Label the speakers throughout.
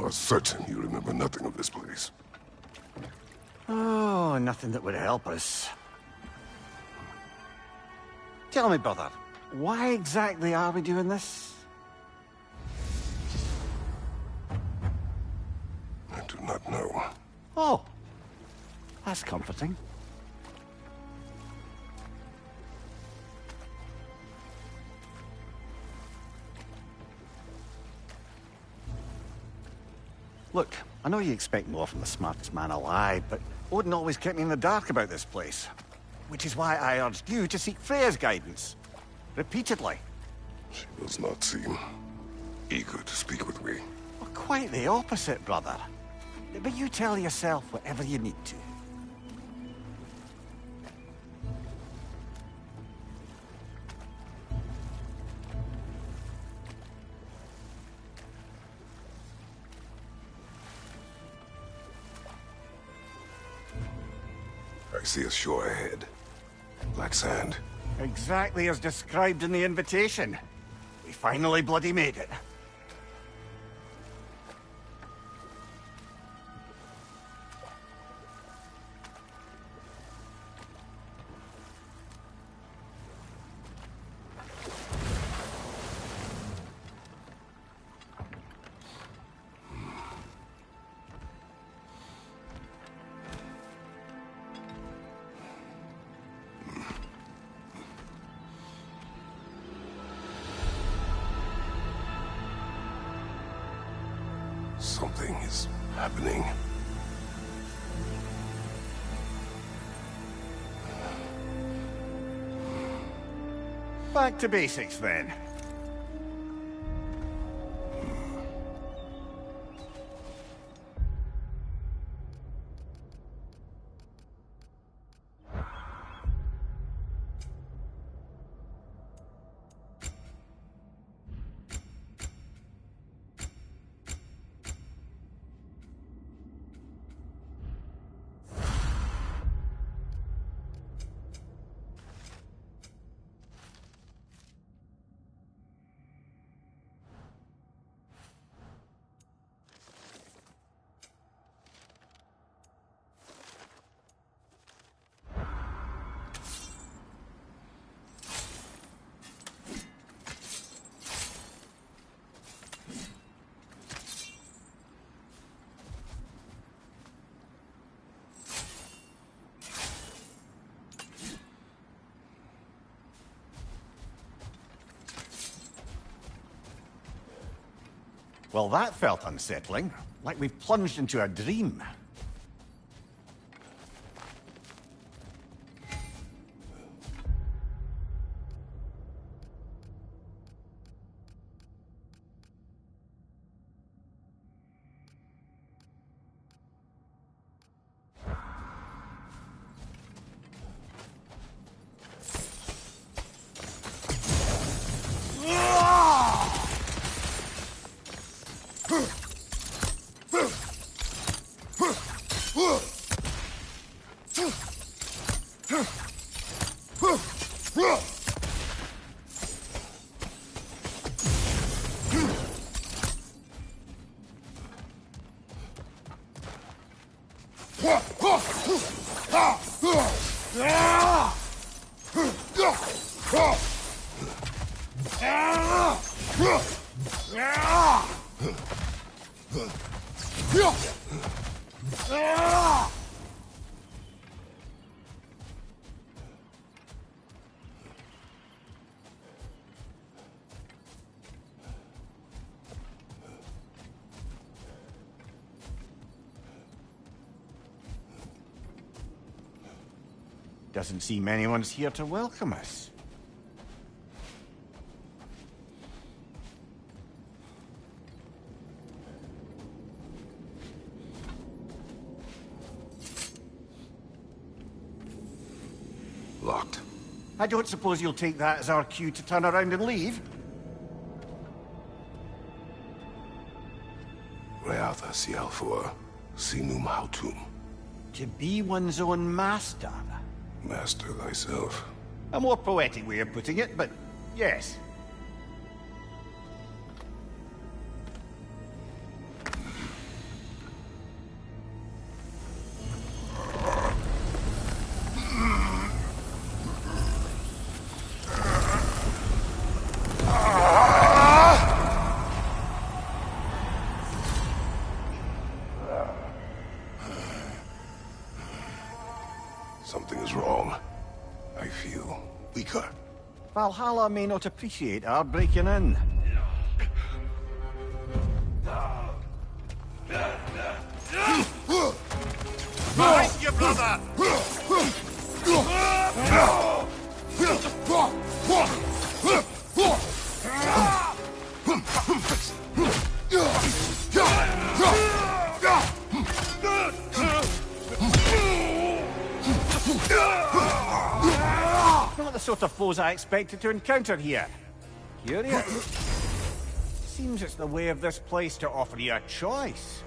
Speaker 1: are certain you remember nothing of this place.
Speaker 2: Oh, nothing that would help us. Tell me, brother, why exactly are we doing this?
Speaker 1: I do not know.
Speaker 2: Oh, that's comforting. Look, I know you expect more from the smartest man alive, but Odin always kept me in the dark about this place. Which is why I urged you to seek Freya's guidance. Repeatedly.
Speaker 1: She does not seem eager to speak with me.
Speaker 2: Well, quite the opposite, brother. But you tell yourself whatever you need to.
Speaker 1: I see a shore ahead. Black sand.
Speaker 2: Exactly as described in the invitation. We finally bloody made it.
Speaker 1: Something is happening.
Speaker 2: Back to basics, then. Well, that felt unsettling. Like we've plunged into a dream. Doesn't seem anyone's here to welcome us.
Speaker 1: Locked.
Speaker 2: I don't suppose you'll take that as our cue to turn around and leave?
Speaker 1: Reatha Sialfor, Sinum Hautum.
Speaker 2: To be one's own master.
Speaker 1: Master thyself.
Speaker 2: A more poetic way of putting it, but yes. Valhalla may not appreciate our breaking in. Behind you, brother! Not the sort of foes I expected to encounter here. Curious? Seems it's the way of this place to offer you a choice.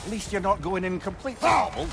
Speaker 2: At least you're not going in completely hobbled.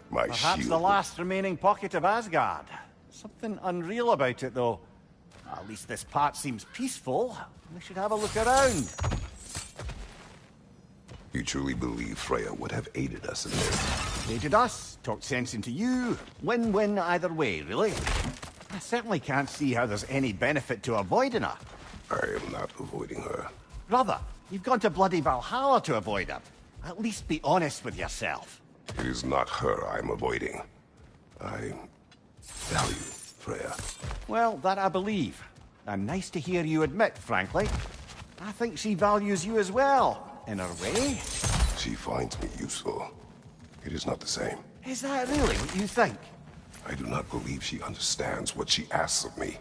Speaker 1: My
Speaker 2: Perhaps
Speaker 1: shield.
Speaker 2: the last remaining pocket of Asgard. Something unreal about it, though. At least this part seems peaceful. We should have a look around.
Speaker 1: You truly believe Freya would have aided us in this?
Speaker 2: Aided us, talked sense into you. Win-win either way, really. I certainly can't see how there's any benefit to avoiding her.
Speaker 1: I am not avoiding her.
Speaker 2: Brother, you've gone to bloody Valhalla to avoid her. At least be honest with yourself.
Speaker 1: It is not her I'm avoiding. I value Freya.
Speaker 2: Well, that I believe. And nice to hear you admit, frankly. I think she values you as well, in her way.
Speaker 1: She finds me useful. It is not the same.
Speaker 2: Is that really what you think?
Speaker 1: I do not believe she understands what she asks of me.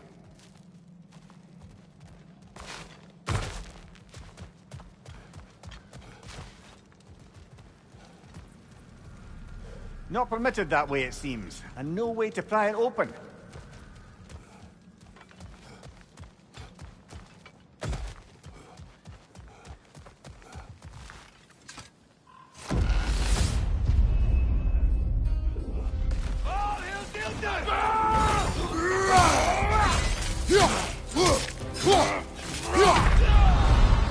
Speaker 2: Not permitted that way, it seems, and no way to pry it open.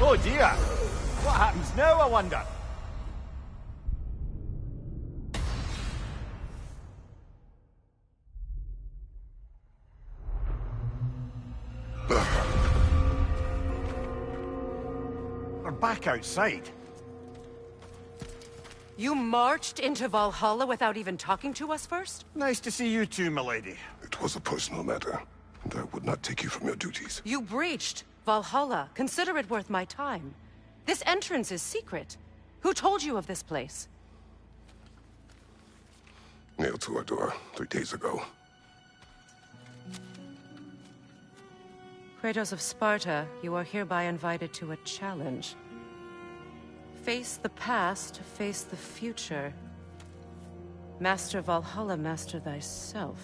Speaker 2: Oh dear! What happens now, I wonder? We're back outside.
Speaker 3: You marched into Valhalla without even talking to us first?
Speaker 2: Nice to see you too, milady.
Speaker 1: It was a personal matter, and I would not take you from your duties.
Speaker 3: You breached Valhalla. Consider it worth my time. This entrance is secret. Who told you of this place?
Speaker 1: Nailed to our door 3 days ago.
Speaker 3: Kratos of Sparta, you are hereby invited to a challenge. Face the past, face the future. Master Valhalla, master thyself.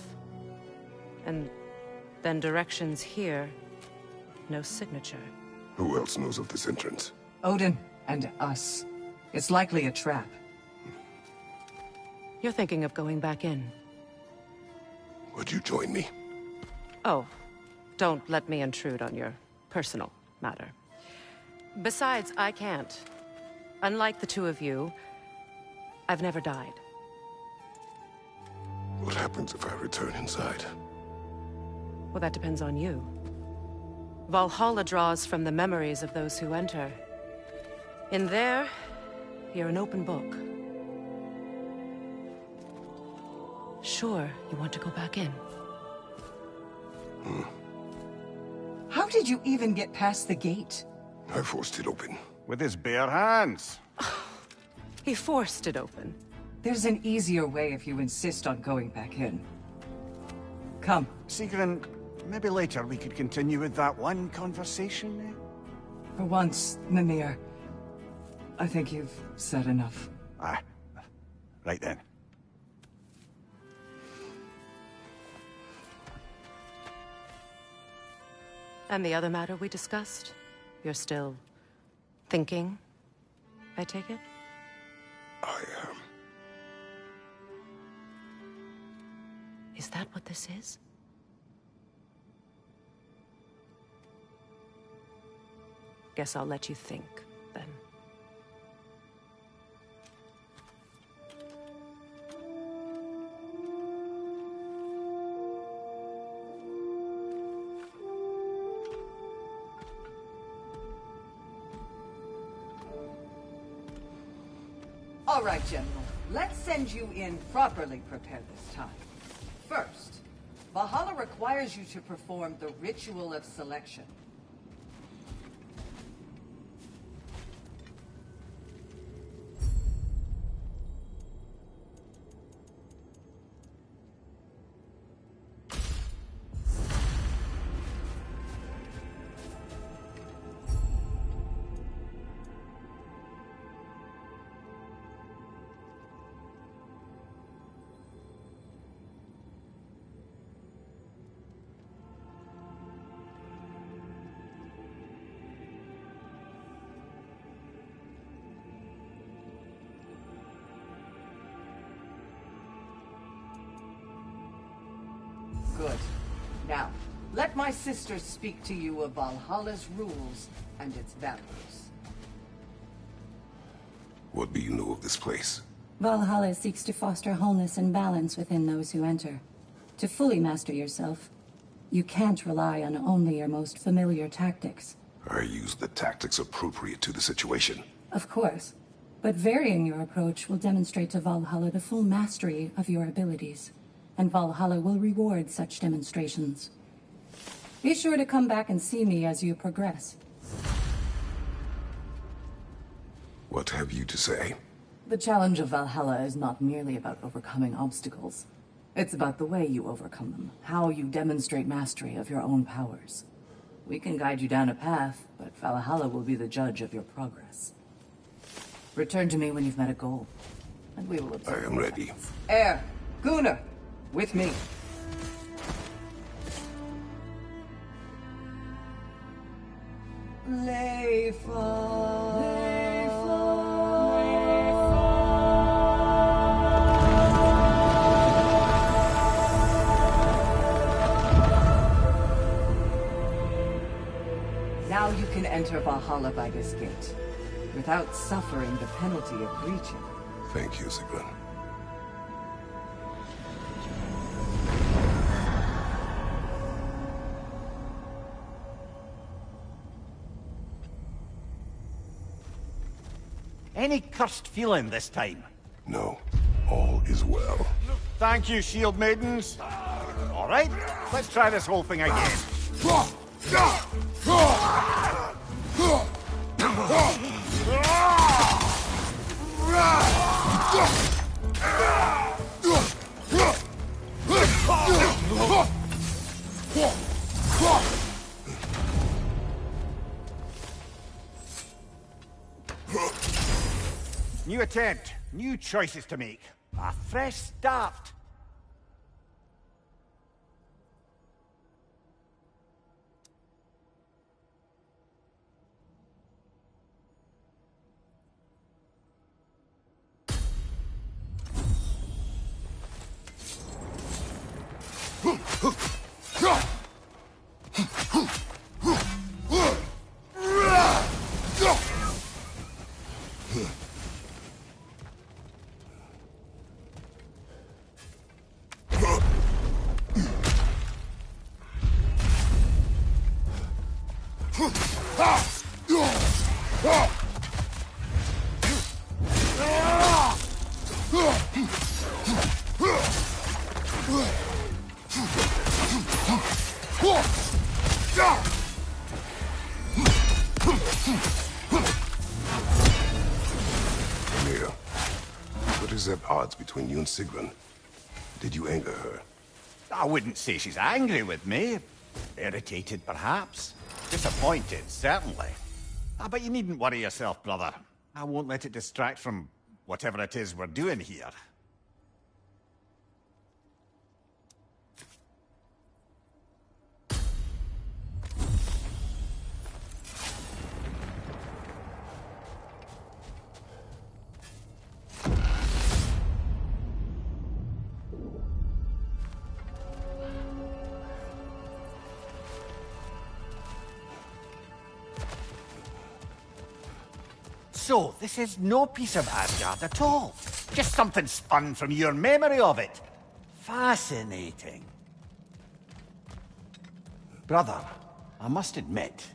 Speaker 3: And then directions here, no signature.
Speaker 1: Who else knows of this entrance?
Speaker 4: Odin and us. It's likely a trap.
Speaker 3: You're thinking of going back in.
Speaker 1: Would you join me?
Speaker 3: Oh, don't let me intrude on your personal matter. Besides, I can't. Unlike the two of you, I've never died.
Speaker 1: What happens if I return inside?
Speaker 3: Well, that depends on you. Valhalla draws from the memories of those who enter. In there, you're an open book. Sure, you want to go back in?
Speaker 4: How did you even get past the gate?
Speaker 1: I forced it open.
Speaker 2: With his bare hands.
Speaker 3: He forced it open.
Speaker 4: There's an easier way if you insist on going back in. Come.
Speaker 2: Sigrun, maybe later we could continue with that one conversation, eh?
Speaker 4: For once, Mimir, I think you've said enough.
Speaker 2: Ah, right then.
Speaker 3: And the other matter we discussed? You're still thinking, I take it?
Speaker 1: I am.
Speaker 3: Is that what this is? Guess I'll let you think, then.
Speaker 4: All right, General. Let's send you in properly prepared this time. First, Valhalla requires you to perform the ritual of selection. Good. Now, let my sisters speak to you of Valhalla's rules and its values.
Speaker 1: What do you know of this place?
Speaker 5: Valhalla seeks to foster wholeness and balance within those who enter. To fully master yourself, you can't rely on only your most familiar tactics.
Speaker 1: I use the tactics appropriate to the situation.
Speaker 5: Of course, but varying your approach will demonstrate to Valhalla the full mastery of your abilities, and Valhalla will reward such demonstrations. Be sure to come back and see me as you progress.
Speaker 1: What have you to say?
Speaker 6: The challenge of Valhalla is not merely about overcoming obstacles. It's about the way you overcome them, how you demonstrate mastery of your own powers. We can guide you down a path, but Valhalla will be the judge of your progress. Return to me when you've met a goal, and we will observe.
Speaker 1: I am ready.
Speaker 4: Air, Gunnar, with me. Now you can enter Valhalla by this gate, without suffering the penalty of breaching.
Speaker 1: Thank you, Sigrun.
Speaker 2: Any cursed feeling this time?
Speaker 1: No, all is well.
Speaker 2: Thank you, shield maidens. All right, let's try this whole thing again. New attempt, new choices to make. A fresh start.
Speaker 1: Amir, what is at odds between you and Sigrun? Did you anger her?
Speaker 2: I wouldn't say she's angry with me. Irritated, perhaps. Disappointed, certainly. But you needn't worry yourself, brother. I won't let it distract from whatever it is we're doing here. So, this is no piece of Asgard at all. Just something spun from your memory of it. Fascinating. Brother, I must admit,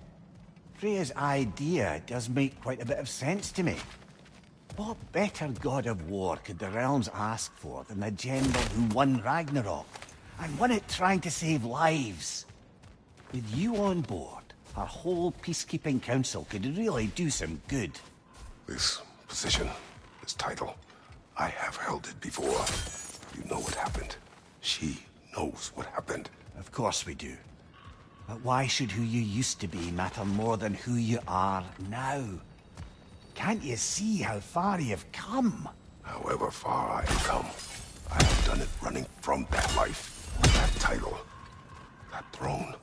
Speaker 2: Freya's idea does make quite a bit of sense to me. What better god of war could the realms ask for than the general who won Ragnarok, and won it trying to save lives? With you on board, our whole peacekeeping council could really do some good.
Speaker 1: This position, this title, I have held it before. You know what happened. She knows what happened.
Speaker 2: Of course we do. But why should who you used to be matter more than who you are now? Can't you see how far you've come?
Speaker 1: However far I have come, I have done it running from that life, that title, that throne.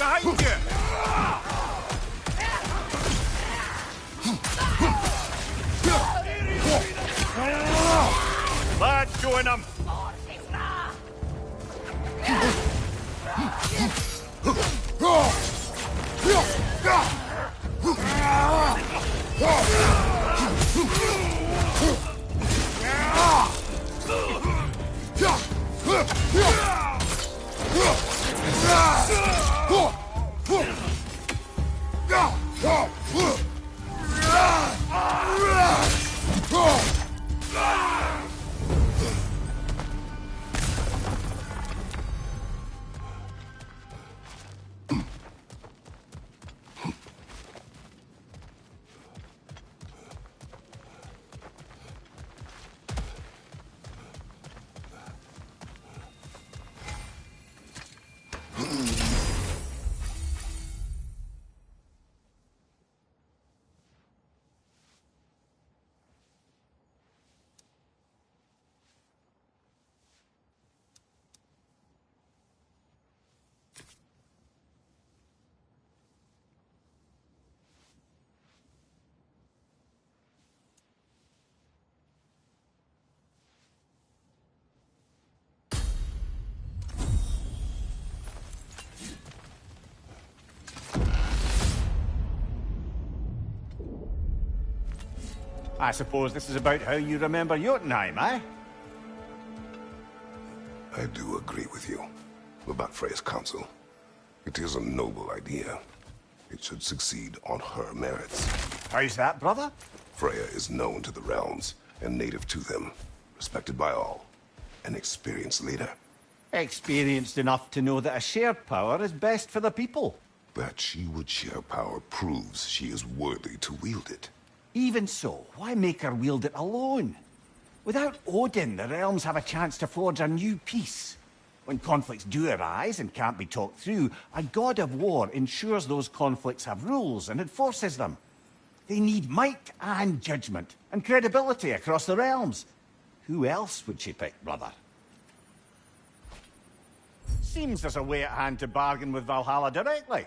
Speaker 2: Behind you! Lads, join them! I suppose this is about how you remember Jotunheim, eh?
Speaker 1: I do agree with you about Freya's council. It is a noble idea. It should succeed on her merits.
Speaker 2: How's that, brother?
Speaker 1: Freya is known to the realms and native to them, respected by all. An experienced leader.
Speaker 2: Experienced enough to know that a shared power is best for the people.
Speaker 1: That she would share power proves she is worthy to wield it.
Speaker 2: Even so, why make her wield it alone? Without Odin, the realms have a chance to forge a new peace. When conflicts do arise and can't be talked through, a god of war ensures those conflicts have rules and enforces them. They need might and judgment and credibility across the realms. Who else would she pick, brother? Seems there's a way at hand to bargain with Valhalla directly.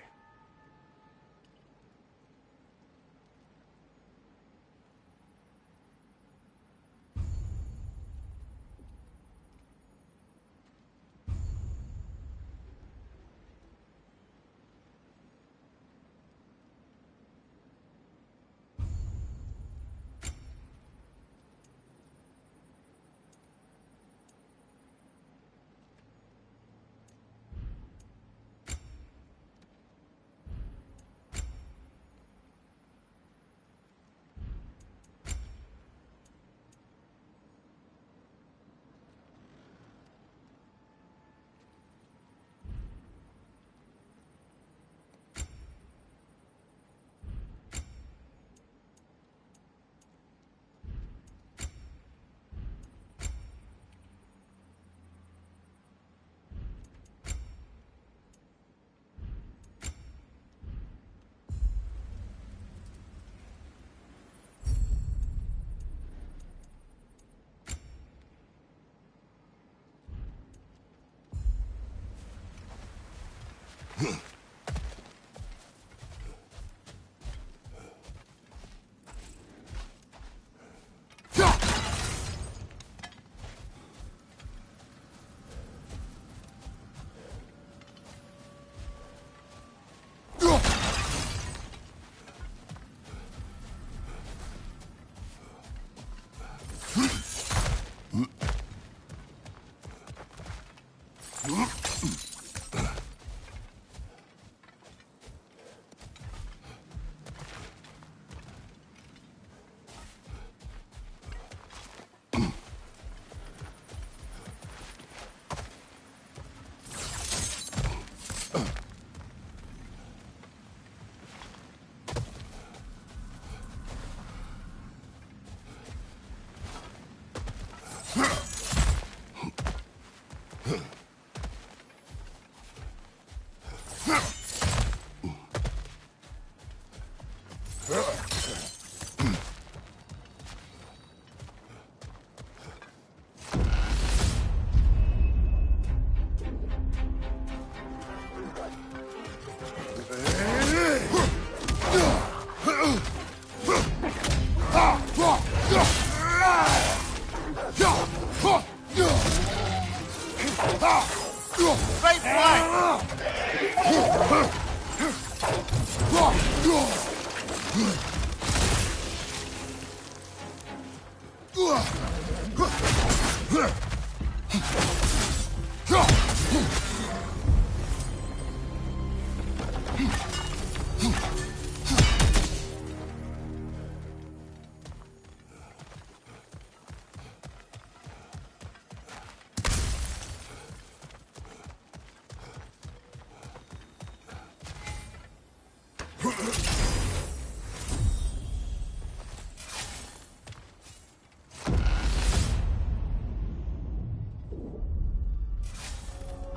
Speaker 7: Right flank!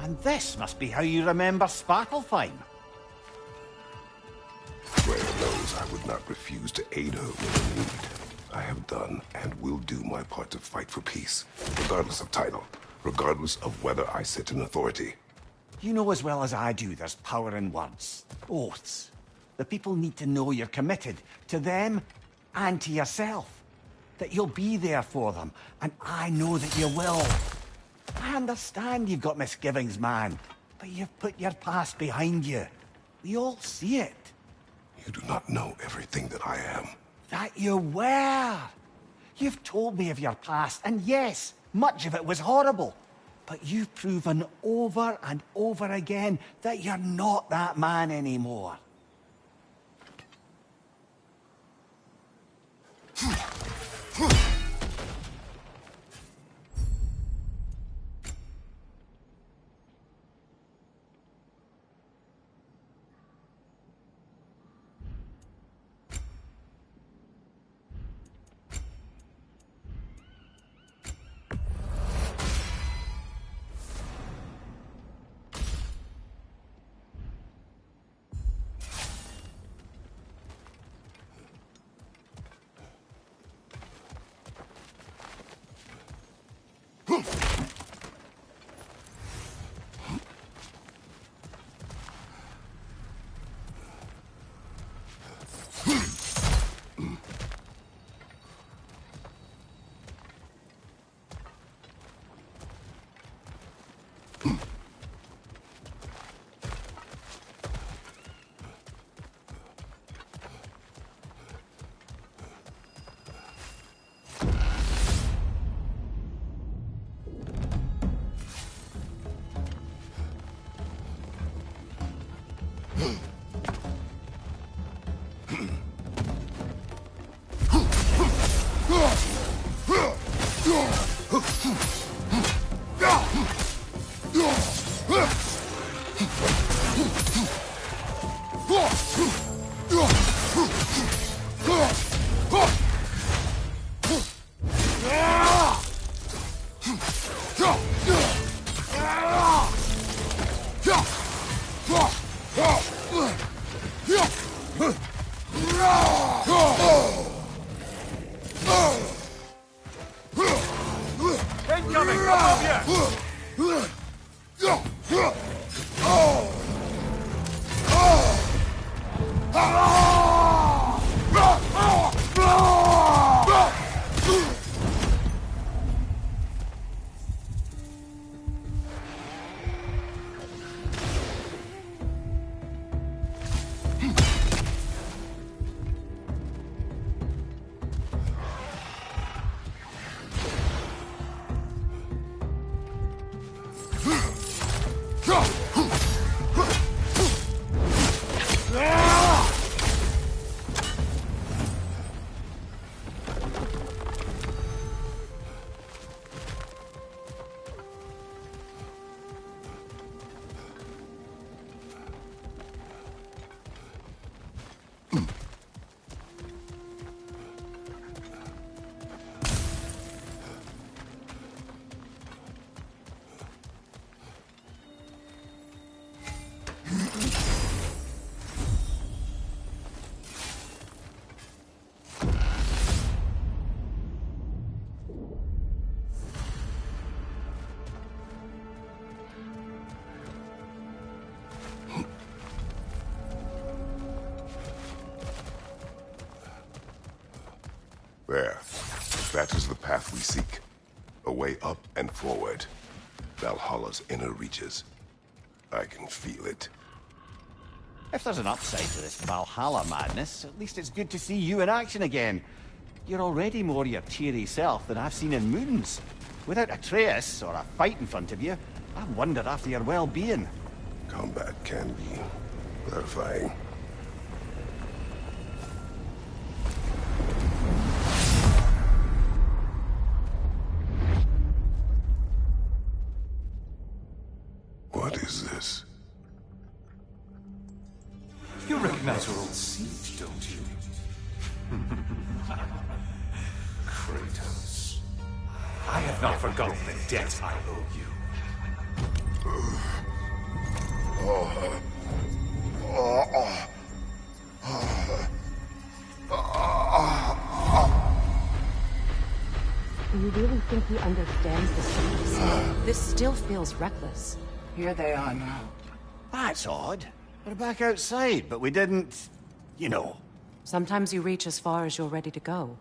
Speaker 2: And this must be how you remember Sparklefine.
Speaker 1: Freya knows I would not refuse to aid her when in need. I have done and will do my part to fight for peace, regardless of title, regardless of whether I sit in authority.
Speaker 2: You know as well as I do there's power in words, oaths. The people need to know you're committed, to them and to yourself. That you'll be there for them, and I know that you will. I understand you've got misgivings, man, but you've put your past behind you. We all see it.
Speaker 1: You do not know everything that I am.
Speaker 2: That you were. You've told me of your past, and yes, much of it was horrible. But you've proven over and over again that you're not that man anymore.
Speaker 7: Incoming! Above you!
Speaker 1: There. That is the path we seek. A way up and forward. Valhalla's inner reaches. I can feel it.
Speaker 2: If there's an upside to this Valhalla madness, at least it's good to see you in action again. You're already more your cheery self than I've seen in moons. Without Atreus, or a fight in front of you, I wonder after your well-being.
Speaker 1: Combat can be clarifying. What is this?
Speaker 7: You recognize your old siege, don't you? Kratos. I have not forgotten the debt I owe you.
Speaker 3: Do you really think he understands the stakes? This still feels reckless.
Speaker 4: Here they are now.
Speaker 2: That's odd. We're back outside, but we didn't... you know.
Speaker 3: Sometimes you reach as far as you're ready to go.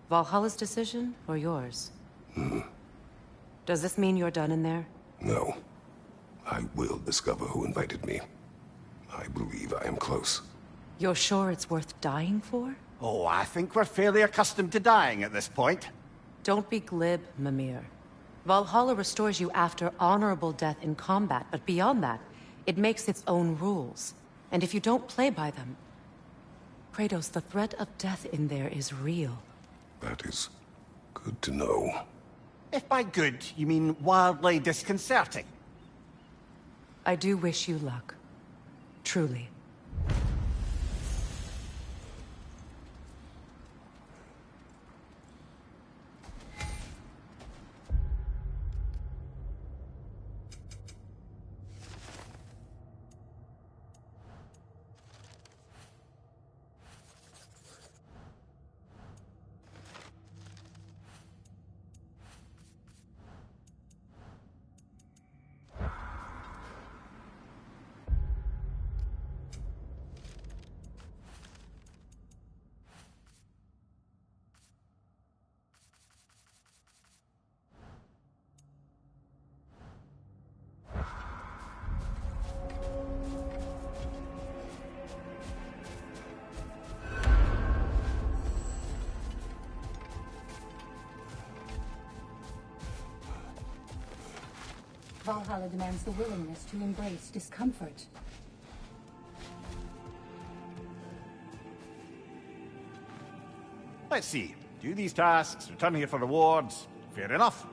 Speaker 3: Valhalla's decision, or yours? Does this mean you're done in there?
Speaker 1: No. I will discover who invited me. I believe I am close.
Speaker 3: You're sure it's worth dying for?
Speaker 2: Oh, I think we're fairly accustomed to dying at this point.
Speaker 3: Don't be glib, Mimir. Valhalla restores you after honorable death in combat, but beyond that, it makes its own rules. And if you don't play by them... Kratos, the threat of death in there is real.
Speaker 1: That is good to know.
Speaker 2: If by good, you mean wildly disconcerting.
Speaker 3: I do wish you luck. Truly.
Speaker 5: Valhalla demands the willingness to embrace discomfort.
Speaker 2: Let's see. Do these tasks, return here for rewards. Fair enough.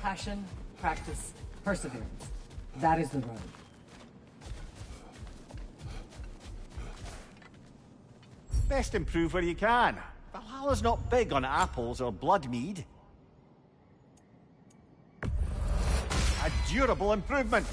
Speaker 4: Passion, practice, perseverance. That is the road.
Speaker 2: Best improve where you can. Valhalla's not big on apples or blood mead. A durable improvement.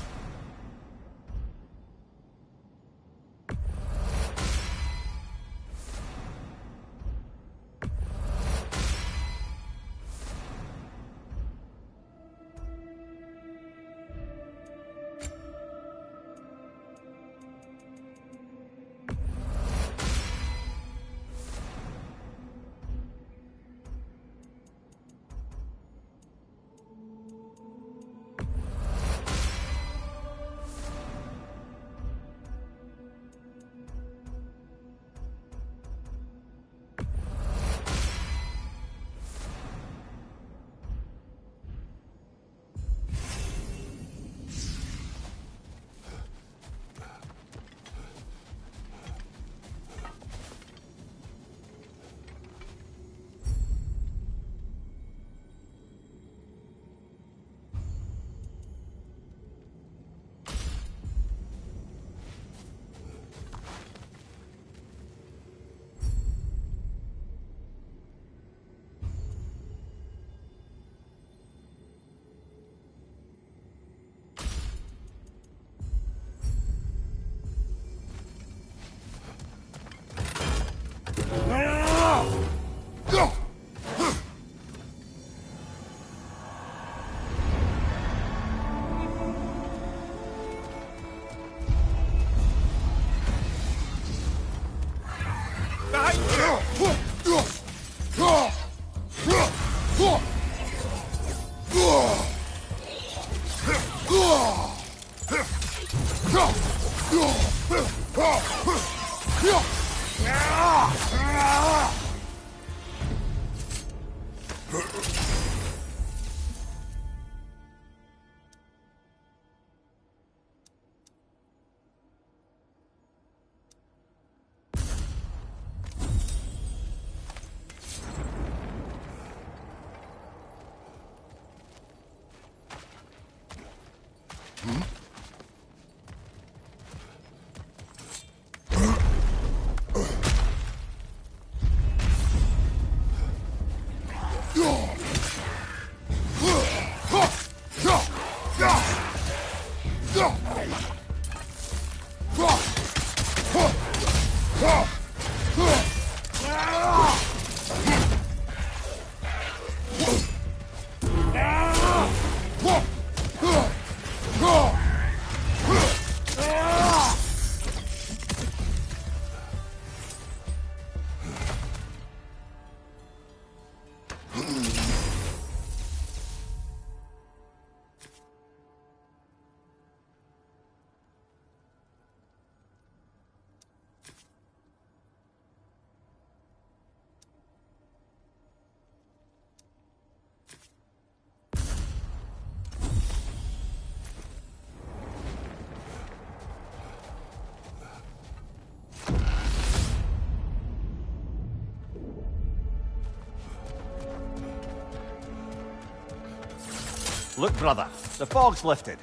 Speaker 2: Look, brother, the fog's lifted.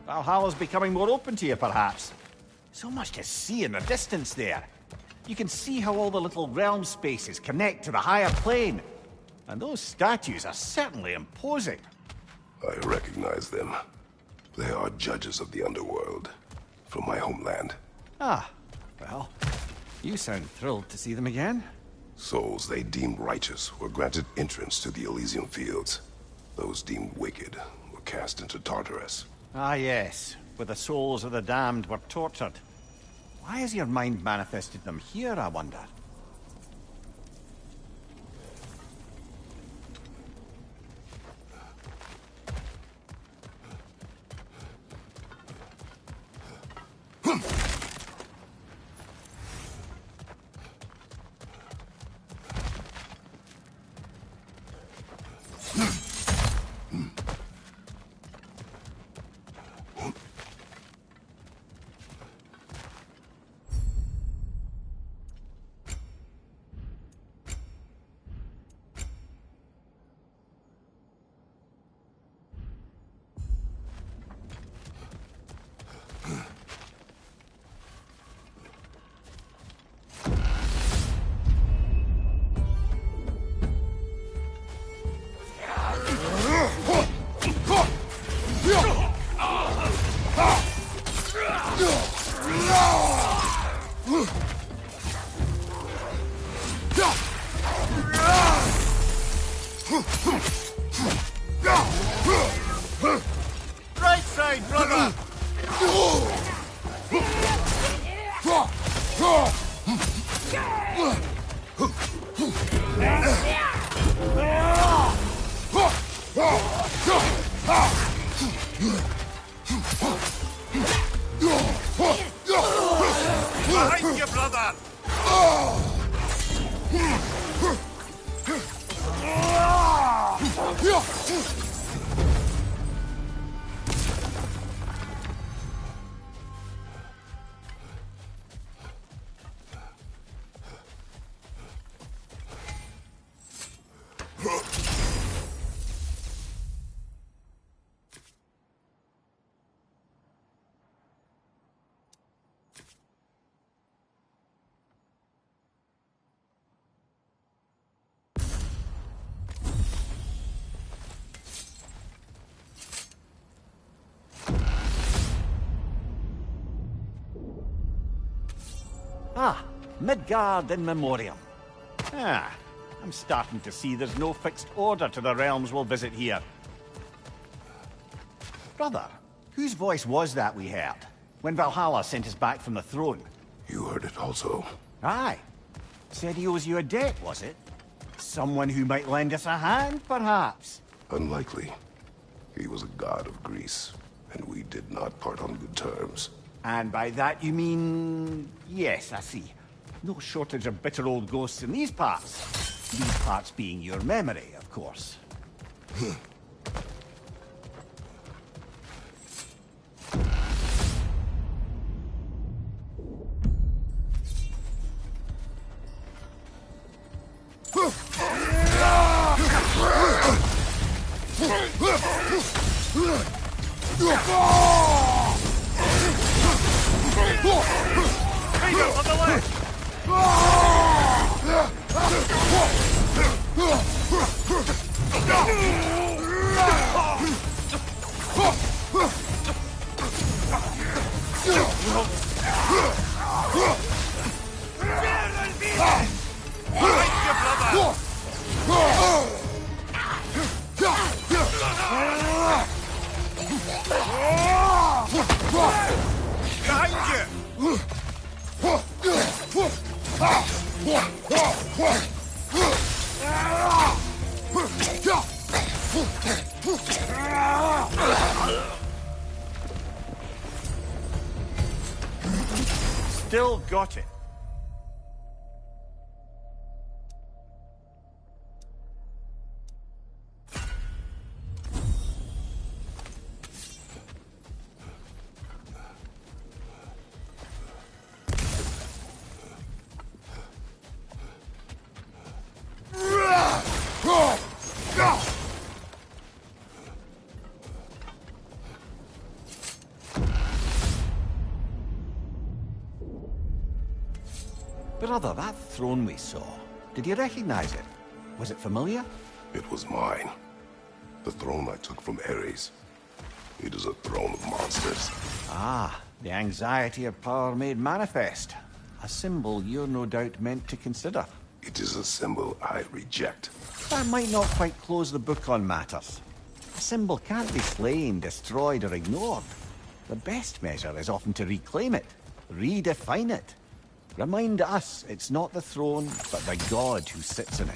Speaker 2: Valhalla's becoming more open to you, perhaps. So much to see in the distance there. You can see how all the little realm spaces connect to the higher plane. And those statues are certainly imposing.
Speaker 1: I recognize them. They are judges of the underworld, from my homeland.
Speaker 2: Ah, well, you sound thrilled to see them again.
Speaker 1: Souls they deemed righteous were granted entrance to the Elysium Fields. Those deemed wicked were cast into Tartarus.
Speaker 2: Ah, yes, where the souls of the damned were tortured. Why has your mind manifested them here, I wonder? Right side, brother!
Speaker 7: Behind you, brother!
Speaker 2: Ah, Midgard in Memoriam. Ah, I'm starting to see there's no fixed order to the realms we'll visit here. Brother, whose voice was that we heard when Valhalla sent us back from the throne?
Speaker 1: You heard it also.
Speaker 2: Aye. Said he owes you a debt, was it? Someone who might lend us a hand, perhaps?
Speaker 1: Unlikely. He was a god of Greece, and we did not part on good terms.
Speaker 2: And by that you mean... Yes, I see. No shortage of bitter old ghosts in these parts. These parts being your memory, of course. Still got it. Brother, that throne we saw, did you recognize it? Was it familiar?
Speaker 1: It was mine. The throne I took from Ares. It is a throne of monsters.
Speaker 2: Ah, the anxiety of power made manifest. A symbol you're no doubt meant to consider.
Speaker 1: It is a symbol I reject.
Speaker 2: That might not quite close the book on matters. A symbol can't be slain, destroyed, or ignored. The best measure is often to reclaim it, redefine it. Remind us it's not the throne, but the god who sits in it.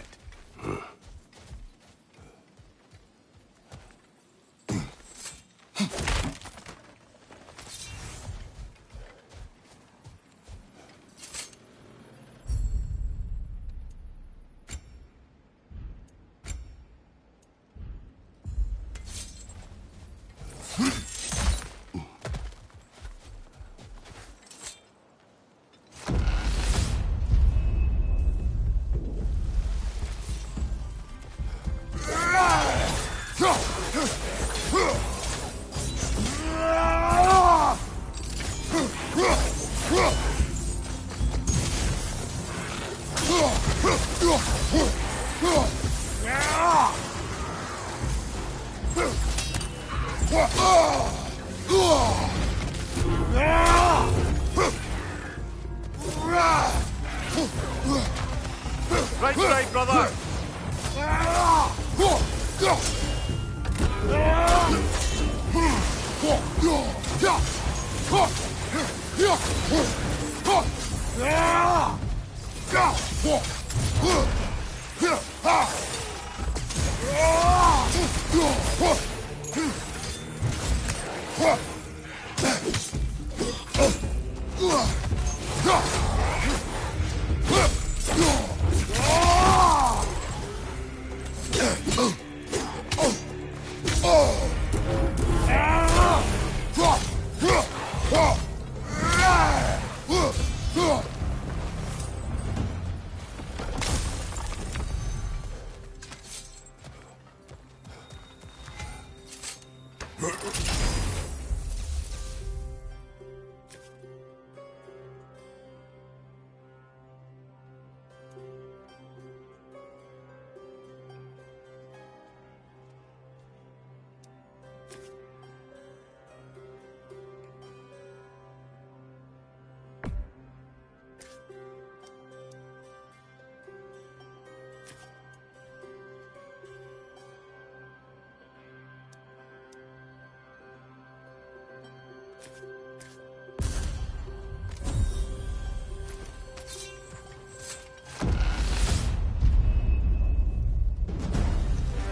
Speaker 7: Right, brother!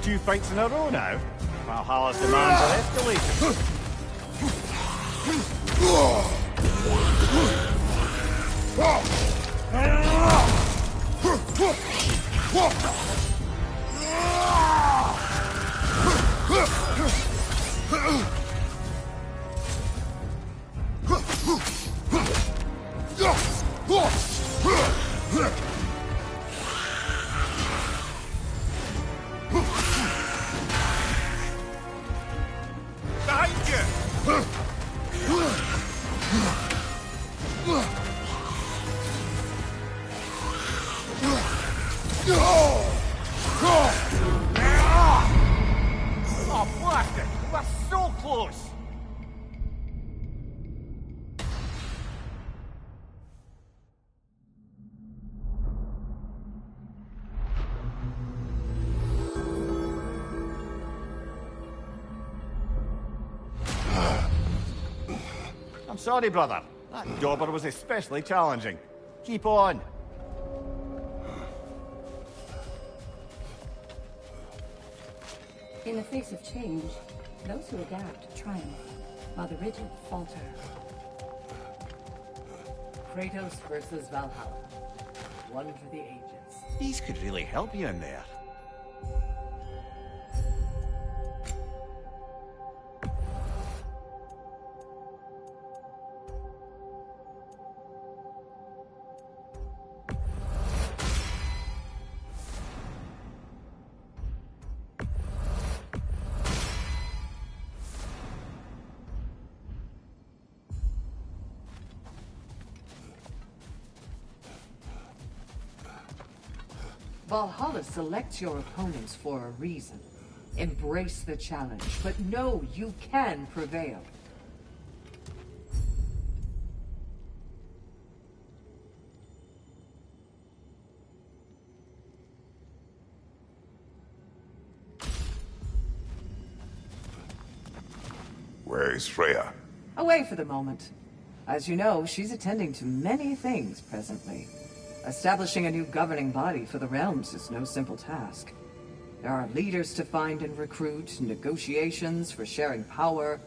Speaker 2: Two fights in a row now. Valhalla's demands are escalating. Oh, blast it! We're so close! I'm sorry, brother. That dauber was especially challenging. Keep on.
Speaker 5: In the face of change, those who adapt triumph, while the rigid falter.
Speaker 6: Kratos versus Valhalla. One for the ages.
Speaker 2: These could really help you in there.
Speaker 4: Valhalla selects your opponents for a reason. Embrace the challenge, but know you can prevail.
Speaker 1: Where is Freya?
Speaker 4: Away for the moment. As you know, she's attending to many things presently. Establishing a new governing body for the realms is no simple task. There are leaders to find and recruit, negotiations for sharing power.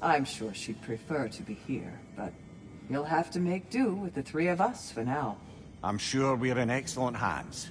Speaker 4: I'm sure she'd prefer to be here, but you'll have to make do with the three of us for now.
Speaker 2: I'm sure we're in excellent hands.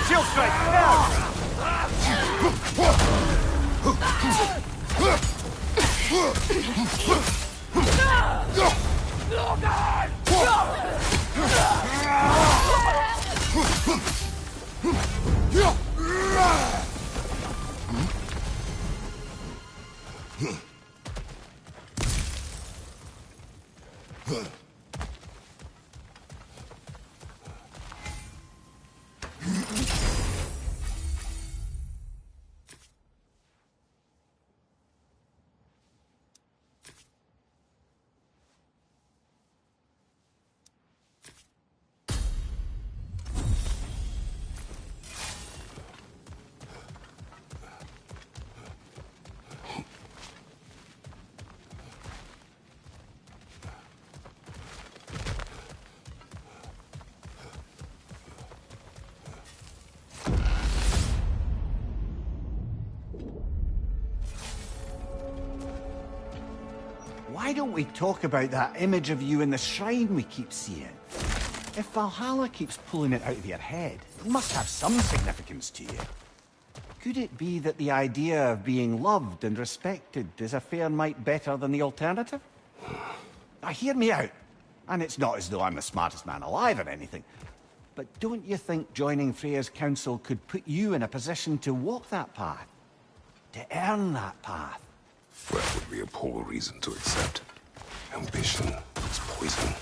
Speaker 2: Shield strike, now! Why don't we talk about that image of you in the shrine we keep seeing? If Valhalla keeps pulling it out of your head, it must have some significance to you. Could it be that the idea of being loved and respected is a fair mite better than the alternative? Now, hear me out. And it's not as though I'm the smartest man alive or anything. But don't you think joining Freya's council could put you in a position to walk that path? To earn that path?
Speaker 1: That would be a poor reason to accept. Ambition is poison.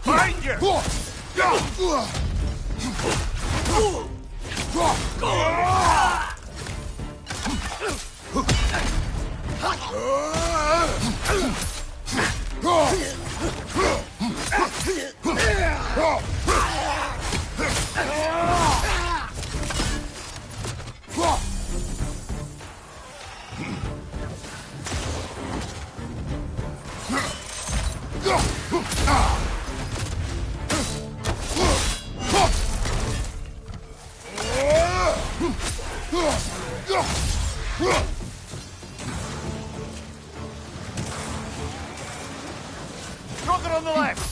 Speaker 2: Find you! Rocket on the left!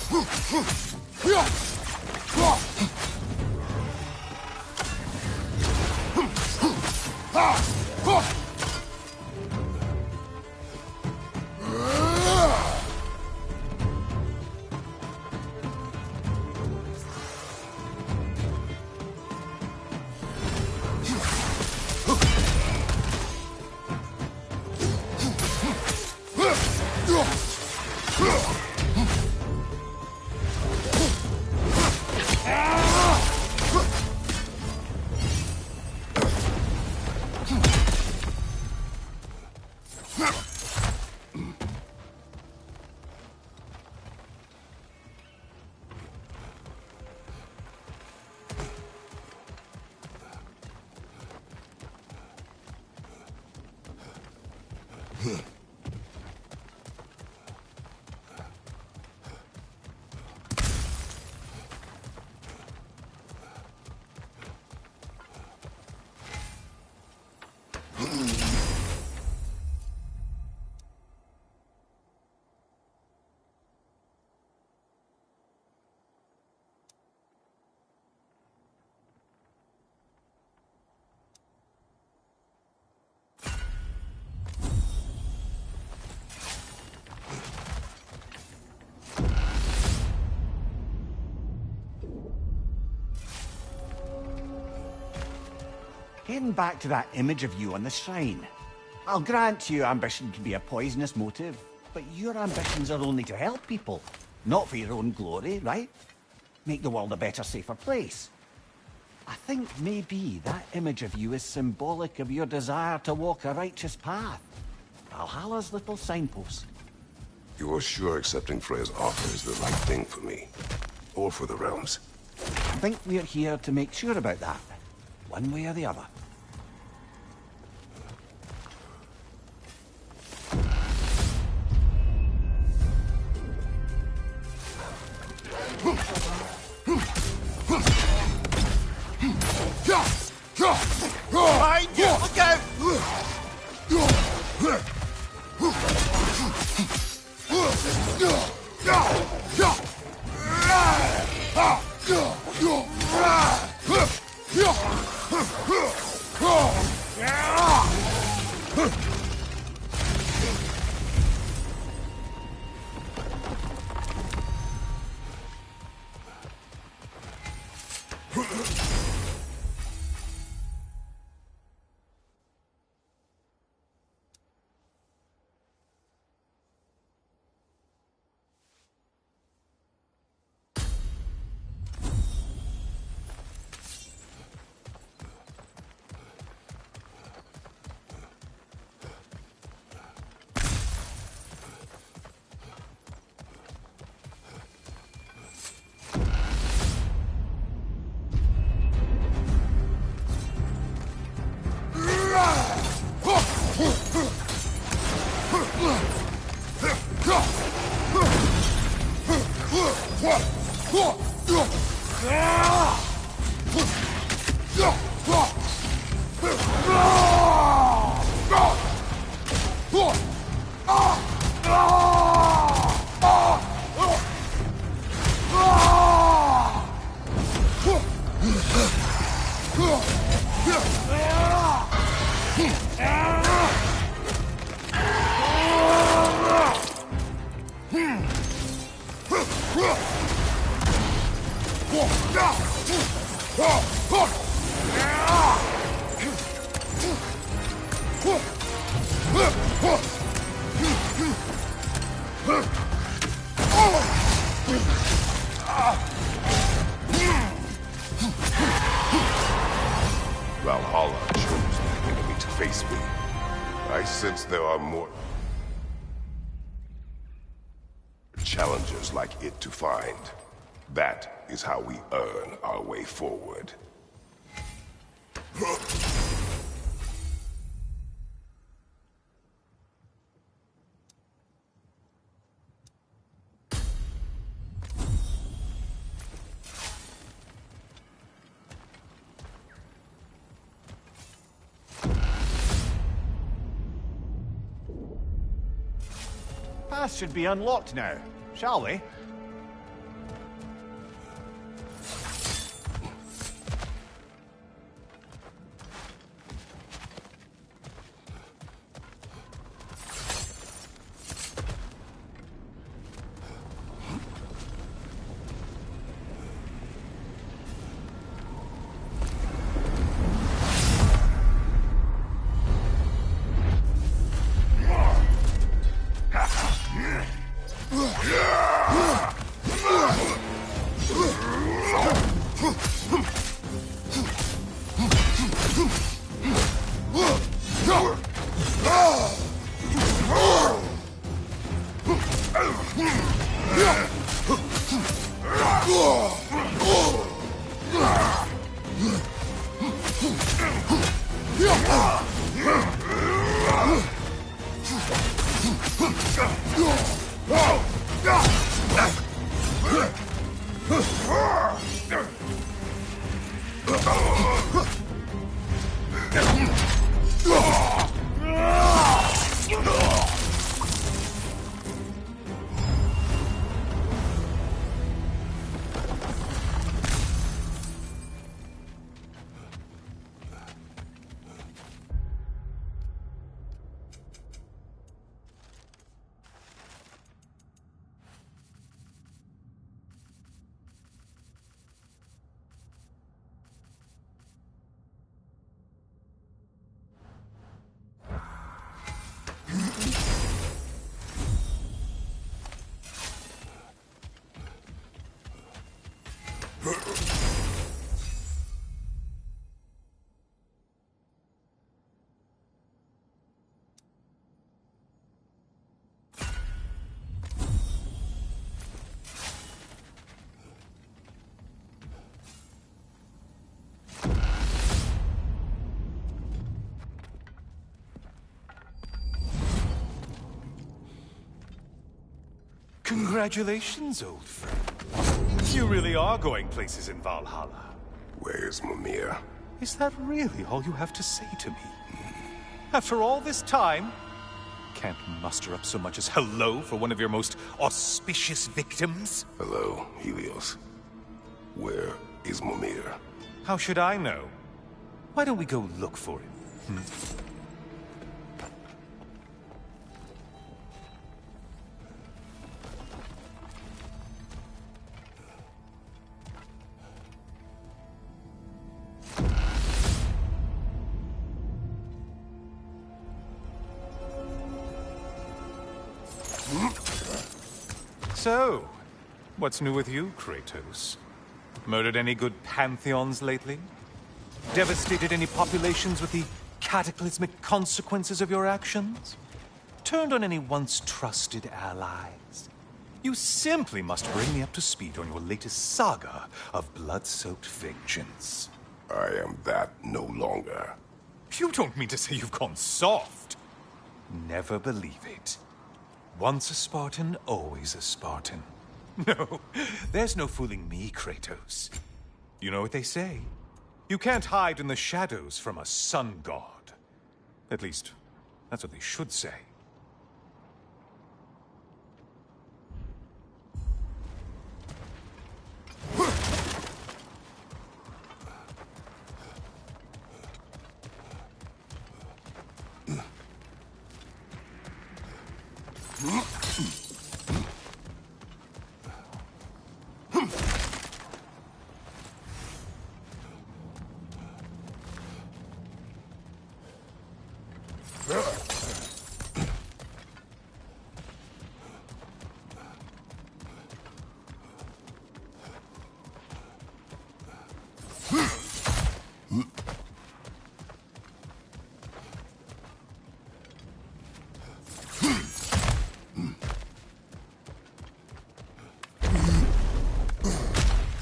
Speaker 2: Getting back to that image of you on the shrine. I'll grant you ambition can be a poisonous motive, but your ambitions are only to help people, not for your own glory, right? Make the world a better, safer place. I think maybe that image of you is symbolic of your desire to walk a righteous path. Valhalla's little signpost.
Speaker 1: You're sure accepting Freya's offer is the right thing for me? Or for the realms?
Speaker 2: I think we're here to make sure about that. One way or the other.
Speaker 8: Behind you! Look out!
Speaker 1: Valhalla chose the enemy to face me. I sense there are more challenges like it to find. That is how we earn our way forward.
Speaker 2: Path should be unlocked now, shall we?
Speaker 7: Congratulations, old friend. You really are going places in Valhalla.
Speaker 1: Where's Mimir?
Speaker 7: Is that really all you have to say to me? After all this time, can't muster up so much as hello for one of your most auspicious victims?
Speaker 1: Hello, Helios. Where is Mimir?
Speaker 7: How should I know? Why don't we go look for him? So, what's new with you, Kratos? Murdered any good pantheons lately? Devastated any populations with the cataclysmic consequences of your actions? Turned on any once trusted allies? You simply must bring me up to speed on your latest saga of blood-soaked vengeance.
Speaker 1: I am that no longer.
Speaker 7: You don't mean to say you've gone soft? Never believe it. Once a Spartan, always a Spartan. No, there's no fooling me, Kratos. You know what they say? You can't hide in the shadows from a sun god. At least, that's what they should say.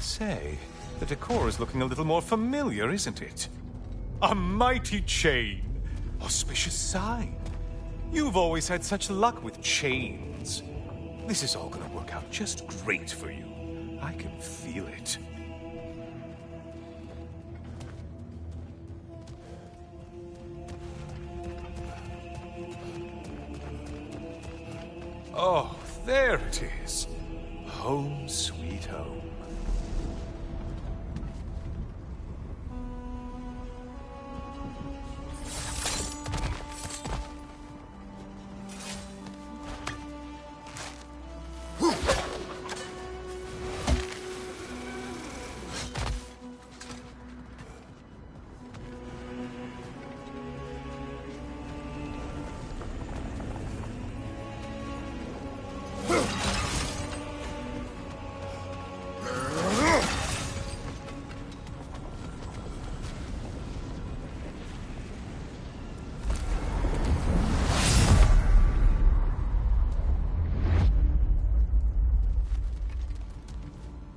Speaker 7: Say, the decor is looking a little more familiar, isn't it? A mighty chain. Auspicious sign. You've always had such luck with chains. This is all gonna work out just great for you. I can feel it. Oh, there it is. Home sweet home.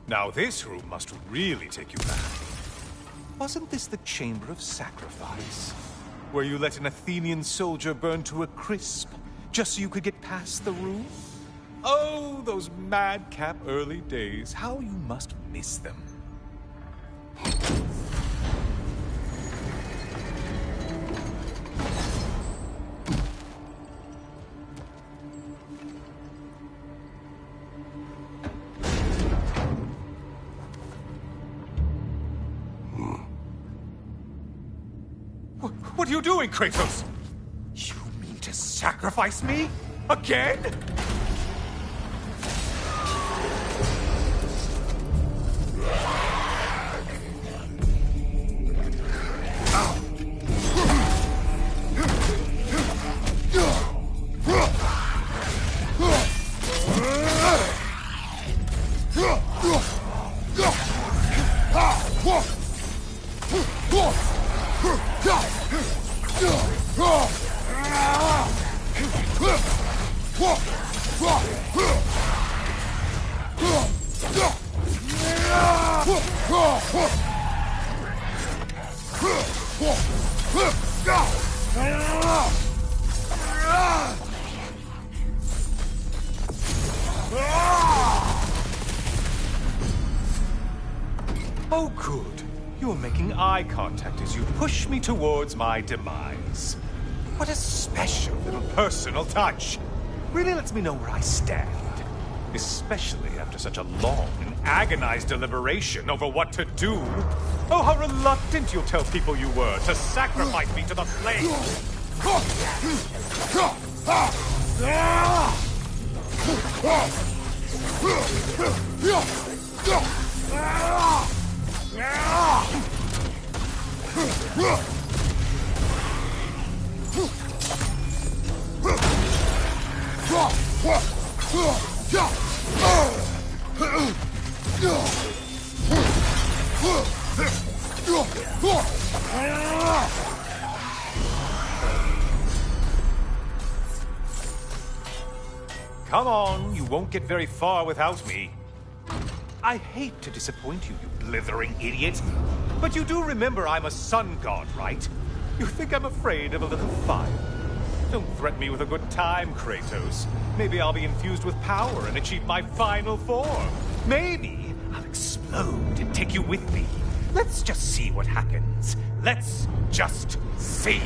Speaker 7: Now this room must really take you back. Wasn't this the Chamber of Sacrifice? Where you let an Athenian soldier burn to a crisp, just so you could get past the room? Oh, those madcap early days. How you must miss them. What are you doing, Kratos? You mean to sacrifice me? Again? Oh, good. You're making eye contact as you push me towards my demise. What a special little personal touch. Really lets me know where I stand. Especially after such a long and agonized deliberation over what to do. Oh, how reluctant you'll tell people you were to sacrifice me to the flames. Come on, you won't get very far without me. I hate to disappoint you, you blithering idiot. But you do remember I'm a sun god, right? You think I'm afraid of a little fire? Don't threaten me with a good time, Kratos. Maybe I'll be infused with power and achieve my final form. Maybe I'll explode and take you with me. Let's just see what happens. Let's just see.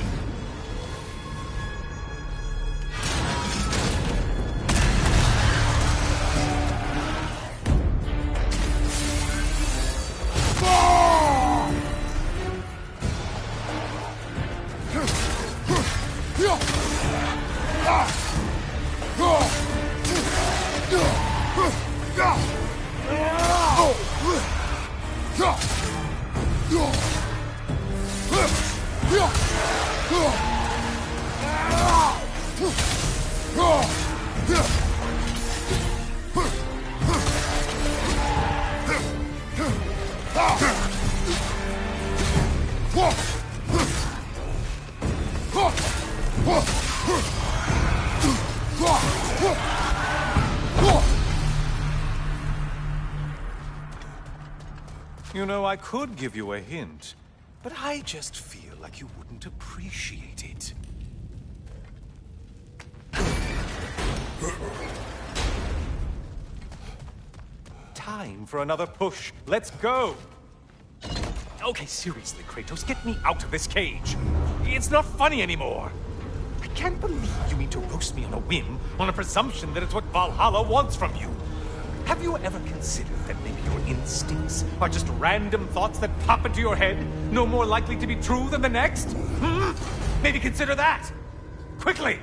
Speaker 7: You know, I could give you a hint, but I just feel like you wouldn't appreciate it. Time for another push. Let's go! Okay, seriously, Kratos, get me out of this cage. It's not funny anymore. I can't believe you mean to roast me on a whim, on a presumption that it's what Valhalla wants from you. Have you ever considered that maybe your instincts are just random thoughts that pop into your head, no more likely to be true than the next? Maybe consider that! Quickly!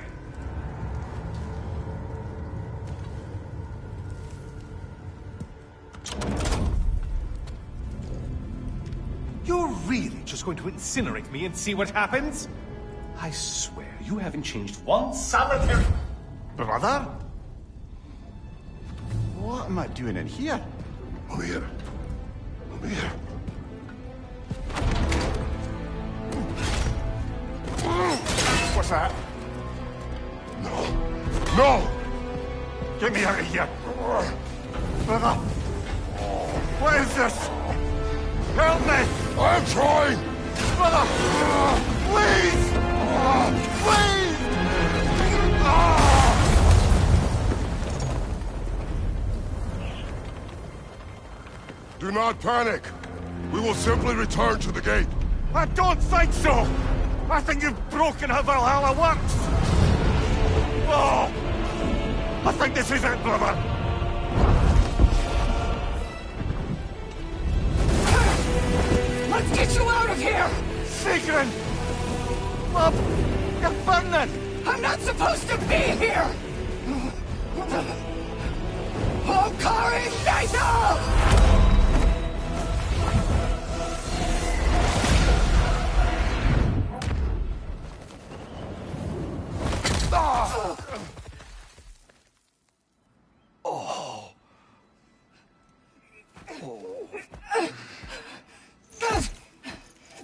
Speaker 7: You're really just going to incinerate me and see what happens? I swear, you haven't changed one solitary...
Speaker 2: Brother? What am I doing in here?
Speaker 1: Over here. Over here.
Speaker 2: What's that?
Speaker 1: No. No!
Speaker 2: Get me out of here! Brother! What is this? Help me!
Speaker 1: I'm trying!
Speaker 2: Brother! Please! Please!
Speaker 1: Do not panic. We will simply return to the gate.
Speaker 2: I don't think so! I think you've broken how Valhalla works! Oh! I think this is it, brother!
Speaker 4: Let's get you out of here!
Speaker 2: Sigrun! Love, you're burning!
Speaker 4: I'm not supposed to be here! Hokari Naito!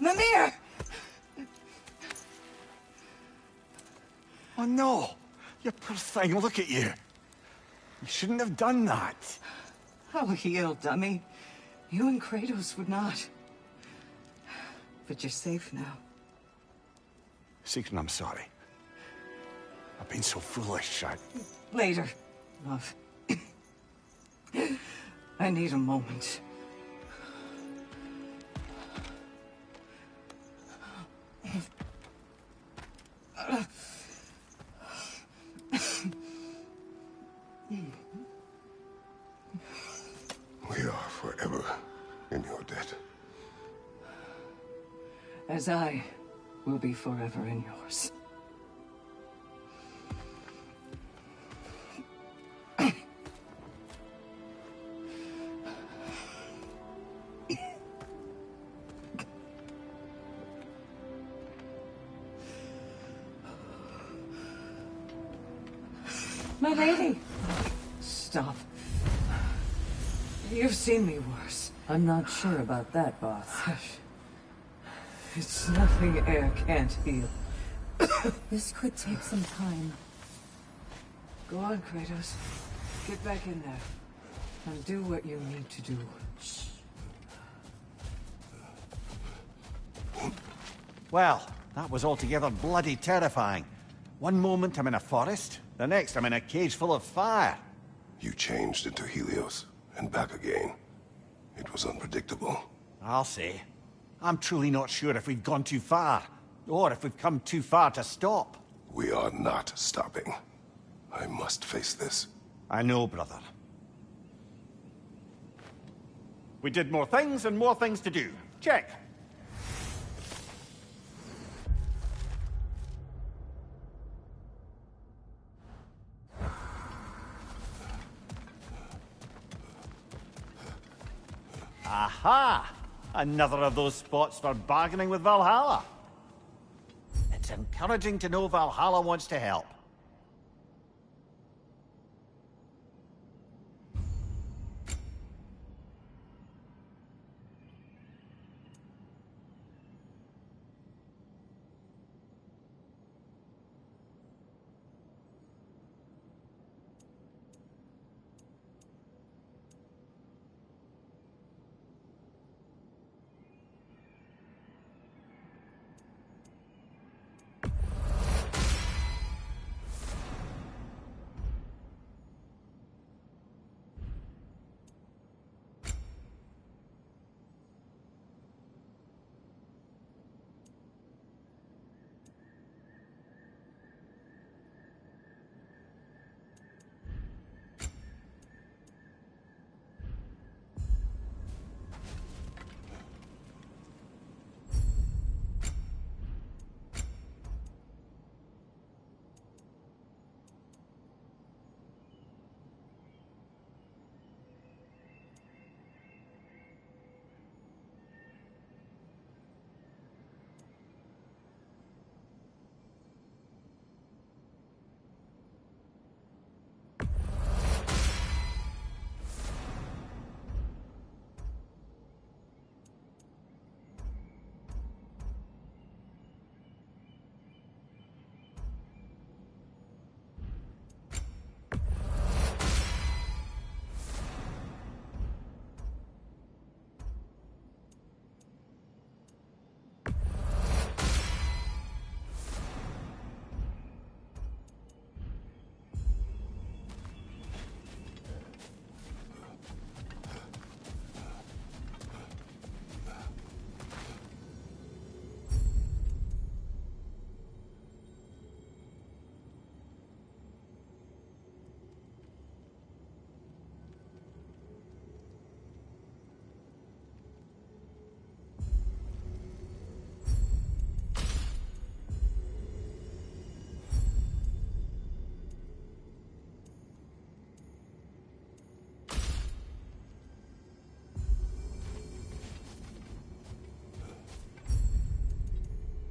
Speaker 4: Mimir!
Speaker 2: Oh no! You poor thing, look at you! You shouldn't have done that!
Speaker 4: Oh, heal, dummy. You and Kratos would not. But you're safe now.
Speaker 2: Sigrun, I'm sorry. I've been so foolish,
Speaker 4: Later, love. I need a moment. as I will be forever in yours.
Speaker 5: My lady!
Speaker 4: Stop. You've seen me worse.
Speaker 6: I'm not sure about that, boss.
Speaker 4: It's nothing air can't heal.
Speaker 5: This could take some time.
Speaker 4: Go on, Kratos. Get back in there. And do what you need to do.
Speaker 2: Well, that was altogether bloody terrifying. One moment I'm in a forest, the next I'm in a cage full of fire.
Speaker 1: You changed into Helios, and back again. It was unpredictable.
Speaker 2: I'll say. I'm truly not sure if we've gone too far, or if we've come too far to stop.
Speaker 1: We are not stopping. I must face this.
Speaker 2: I know, brother. We did more things and more things to do. Check. Aha! Another of those spots for bargaining with Valhalla. It's encouraging to know Valhalla wants to help.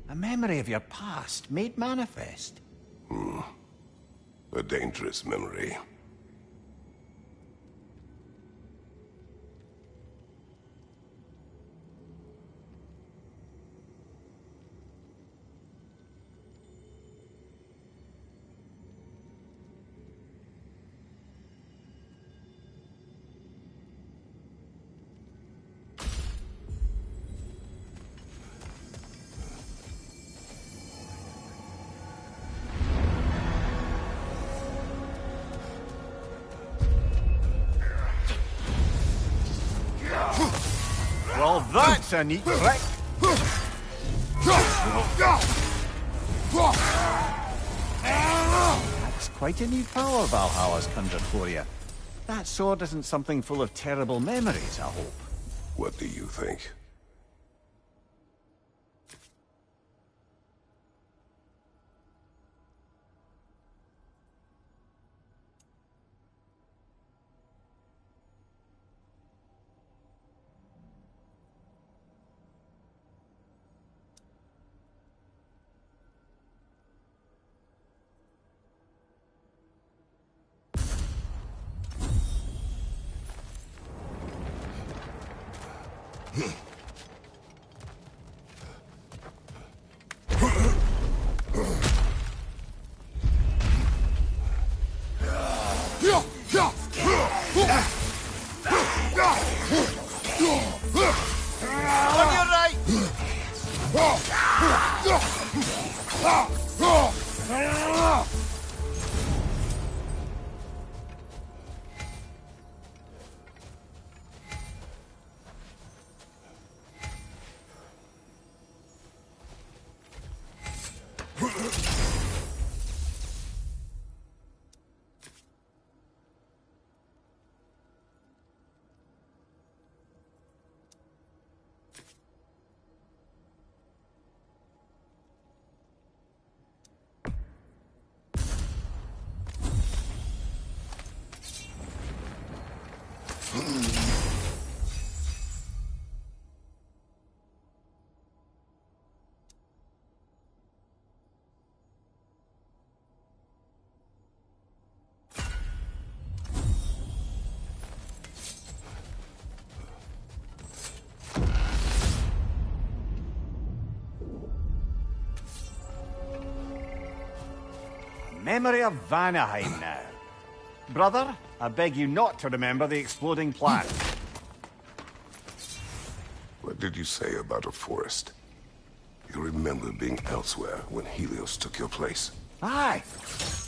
Speaker 2: A memory of your past made manifest.
Speaker 1: A dangerous memory.
Speaker 2: Well, that's a neat trick. That's quite a new power Valhalla's conjured for you. That sword isn't something full of terrible memories, I hope.
Speaker 1: What do you think?
Speaker 8: On your right!
Speaker 2: Memory of Vanaheim now. Brother, I beg you not to remember the exploding plant.
Speaker 1: What did you say about a forest? You remember being elsewhere when Helios took your place?
Speaker 2: Aye.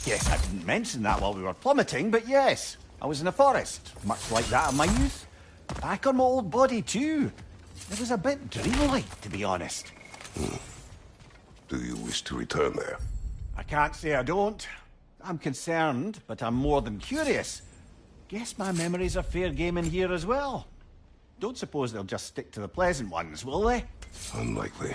Speaker 2: Yes, I didn't mention that while we were plummeting, but yes. I was in a forest, much like that of my youth. Back on my old body, too. It was a bit dreamlike, to be honest.
Speaker 1: Do you wish to return there?
Speaker 2: I can't say I don't. I'm concerned, but I'm more than curious. Guess my memories are fair game in here as well. Don't suppose they'll just stick to the pleasant ones, will they?
Speaker 1: Unlikely.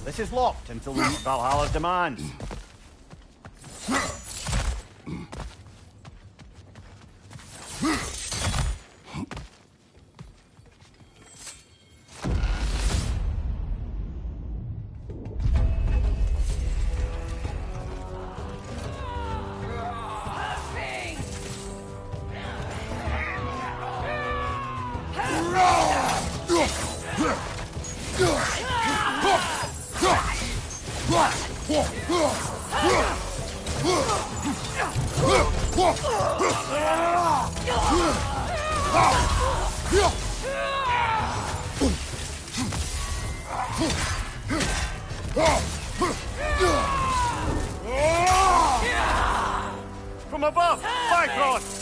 Speaker 2: This is locked until we meet Valhalla's demands. From above, Bifrost!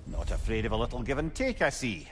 Speaker 2: Not afraid of a little give and take, I see.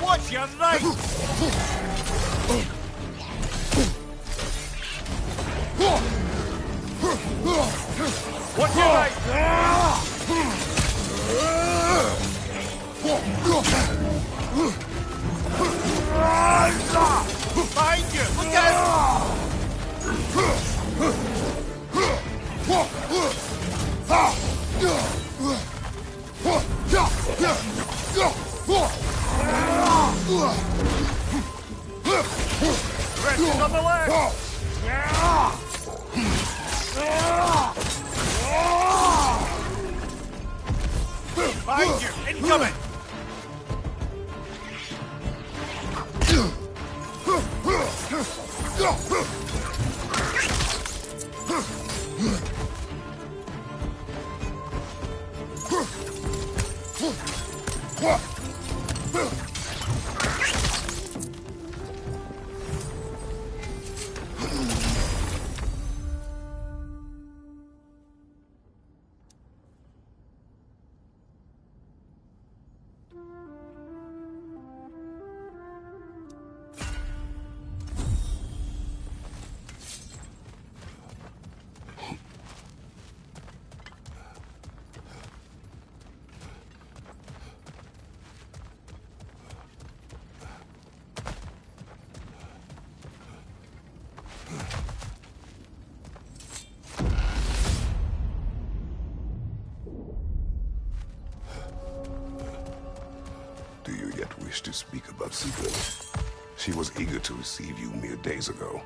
Speaker 8: Watch your right! Watch your right! Behind you! Look out! Rest is on the left! Behind you! Incoming!
Speaker 1: Do you yet wish to speak about Sigrun? She was eager to receive you mere days ago.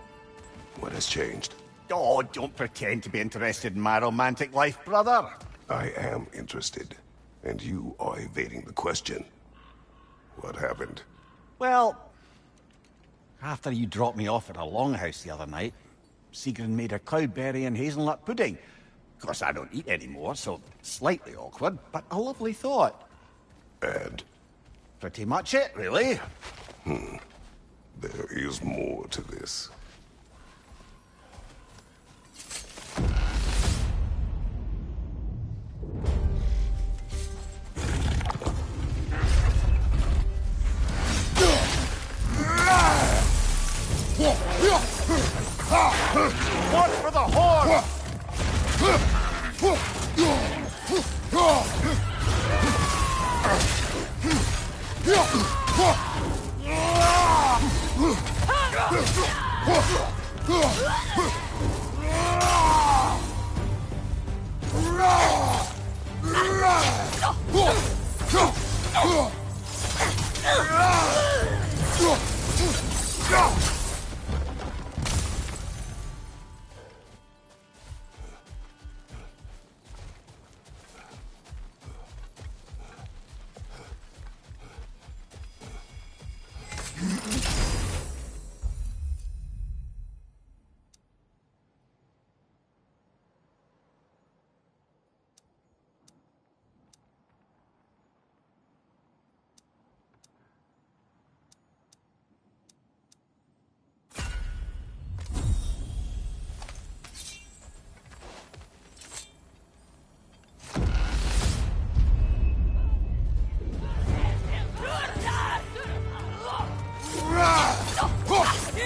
Speaker 1: What has changed?
Speaker 2: Oh, don't pretend to be interested in my romantic life, brother.
Speaker 1: I am interested, and you are evading the question. What happened?
Speaker 2: Well, after you dropped me off at a longhouse the other night, Sigrun made a cloudberry and hazelnut pudding. Of course, I don't eat anymore, so slightly awkward, but a lovely thought.
Speaker 1: And?
Speaker 2: Pretty much it, really.
Speaker 1: There is more to this.
Speaker 8: Watch for the horn!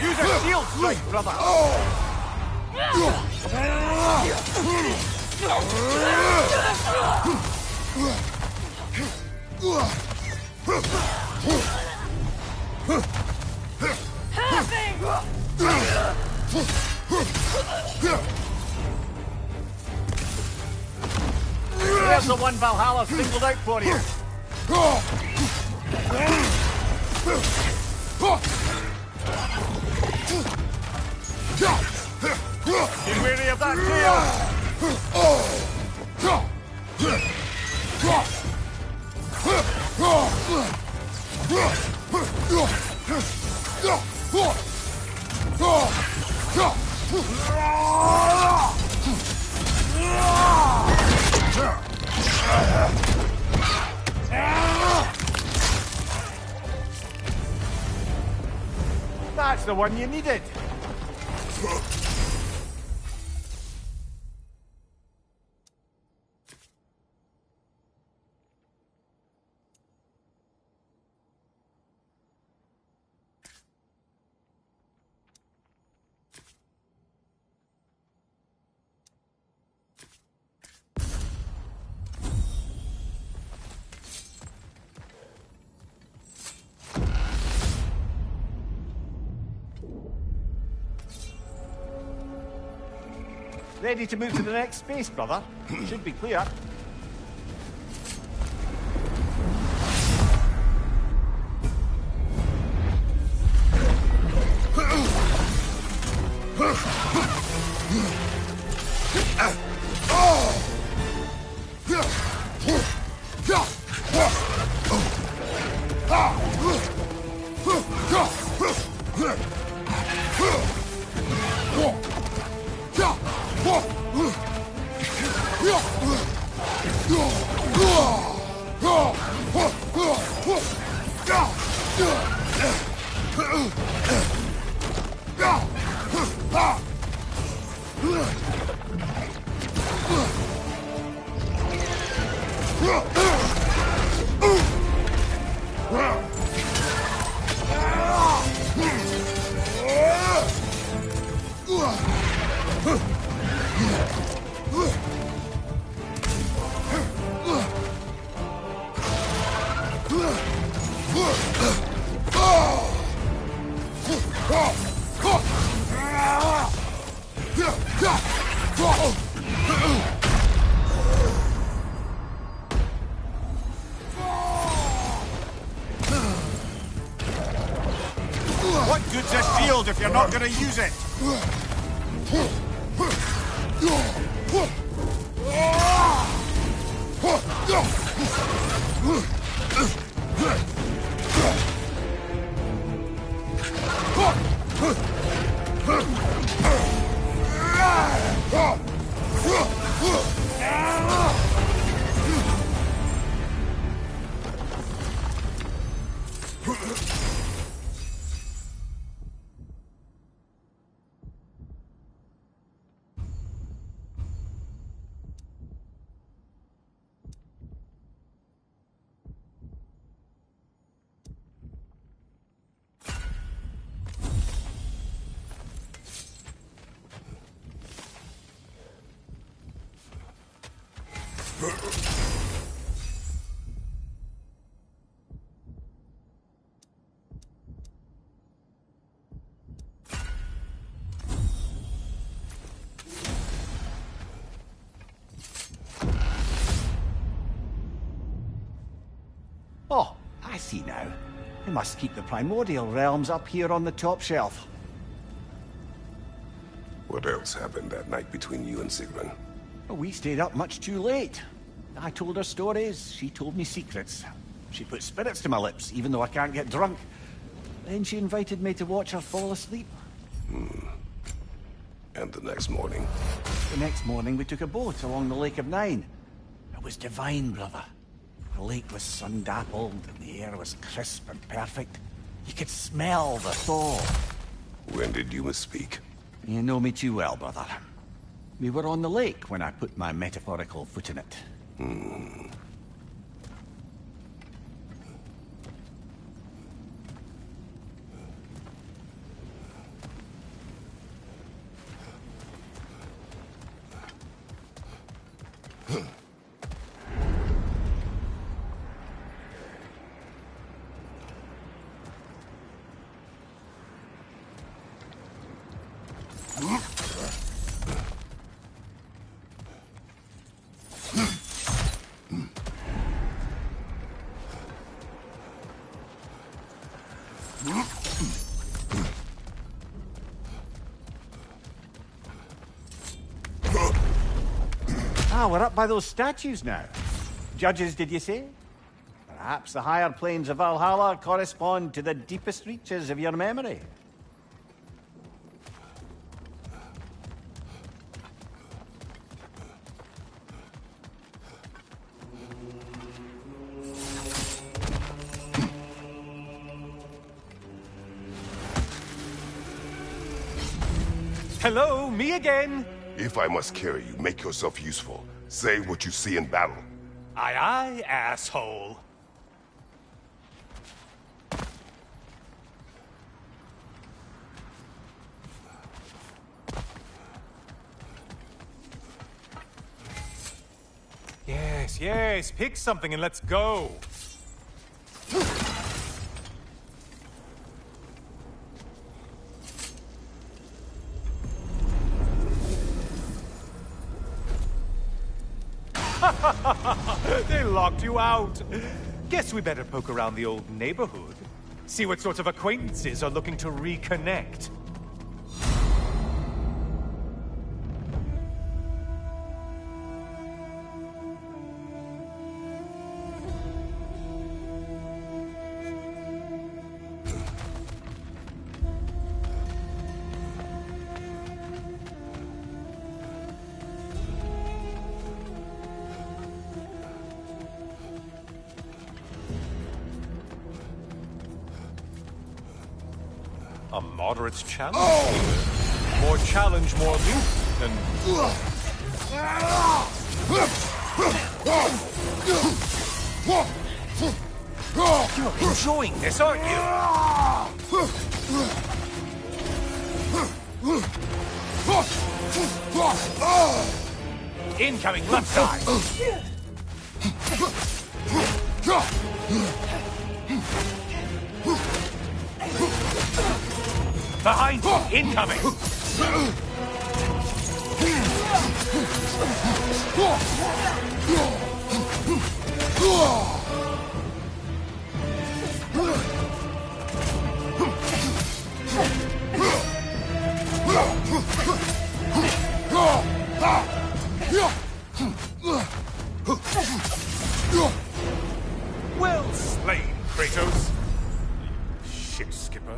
Speaker 8: Use a shield strike, brother! There's the one Valhalla singled out for you. Get weary of that tail! That's the one you needed.
Speaker 2: Ready to move to the next space, brother? Should be clear.
Speaker 8: What good's a shield if you're not going to use it?
Speaker 2: Oh, I see now. They must keep the primordial realms up here on the top shelf.
Speaker 1: What else happened that night between you and Sigrun?
Speaker 2: Well, we stayed up much too late. I told her stories, she told me secrets. She put spirits to my lips, even though I can't get drunk. Then she invited me to watch her fall asleep.
Speaker 1: And the next morning?
Speaker 2: The next morning we took a boat along the Lake of Nine. It was divine, brother. The lake was sun-dappled, and the air was crisp and perfect. You could smell the thaw.
Speaker 1: When did you misspeak?
Speaker 2: You know me too well, brother. We were on the lake when I put my metaphorical foot in it. Ah, we're up by those statues now. Judges, did you say? Perhaps the higher planes of Valhalla correspond to the deepest reaches of your memory.
Speaker 7: Hello, me again!
Speaker 1: If I must carry you, make yourself useful. Say what you see in battle.
Speaker 7: Aye aye, asshole. Yes, yes, pick something and let's go. They locked you out. Guess we better poke around the old neighborhood. See what sorts of acquaintances are looking to reconnect. A moderate challenge? Oh. More challenge, more loot, and... You're enjoying this, aren't you? Incoming left side! Behind you! Incoming! Well slain, Kratos! You shit skipper.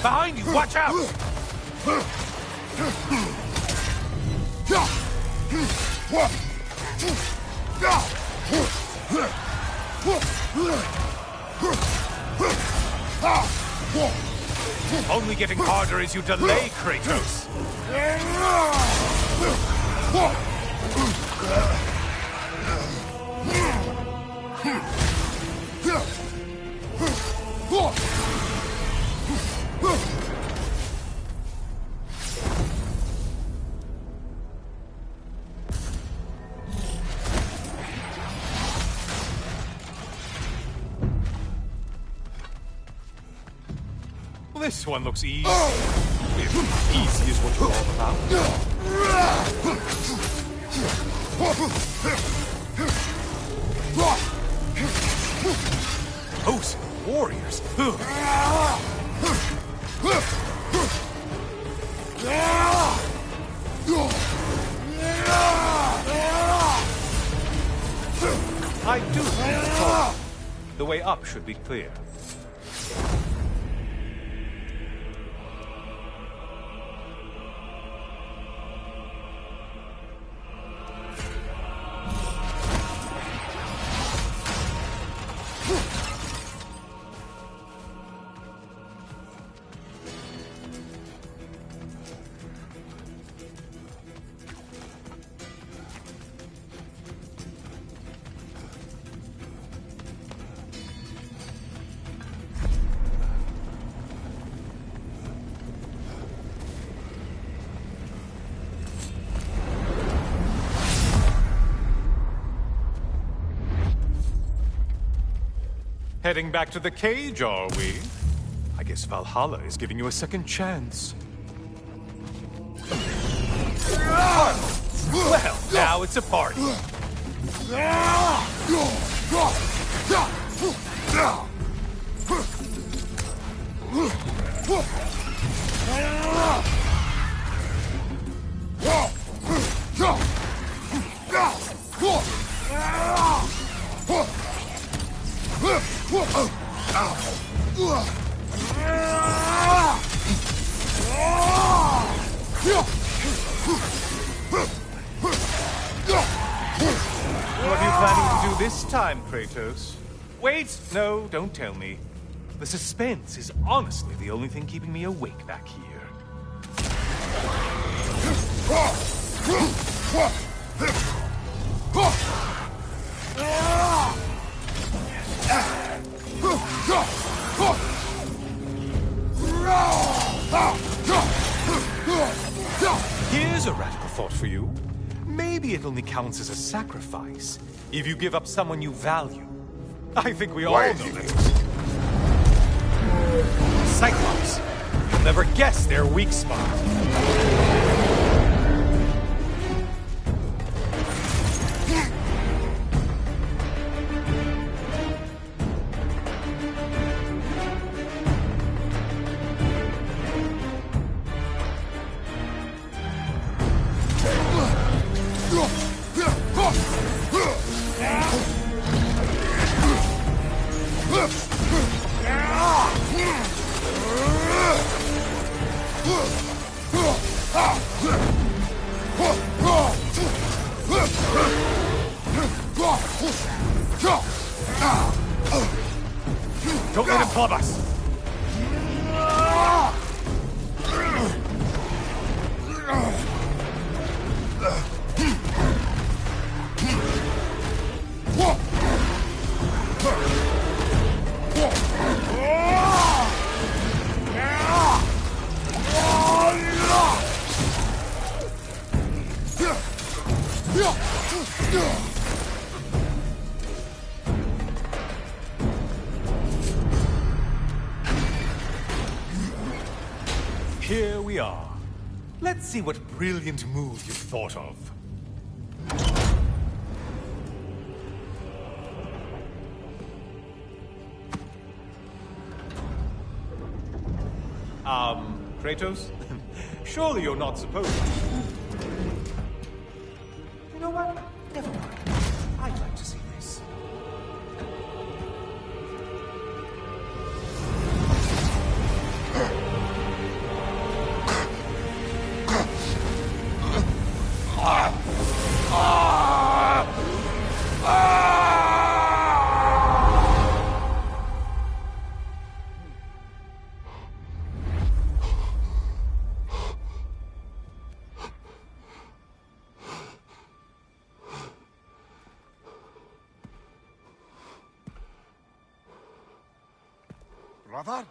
Speaker 7: Behind you! Watch out! Only getting harder as you delay, Kratos. This one looks easy. If easy is what you're all about. Those warriors. I do recall. The way up should be clear. Heading back to the cage, are we? I guess Valhalla is giving you a second chance. Well, now it's a party. What are you planning to do this time, Kratos? Wait! No, don't tell me. The suspense is honestly the only thing keeping me awake back here. Here's a radical thought for you. Maybe it only counts as a sacrifice if you give up someone you value. I think we all know that. Cyclops. You'll never guess their weak spot. Don't let him club us! Here we are. Let's see what brilliant move you've thought of. Kratos? Surely you're not supposed to. You know what? Never mind. I'd like to see this.
Speaker 2: Brother?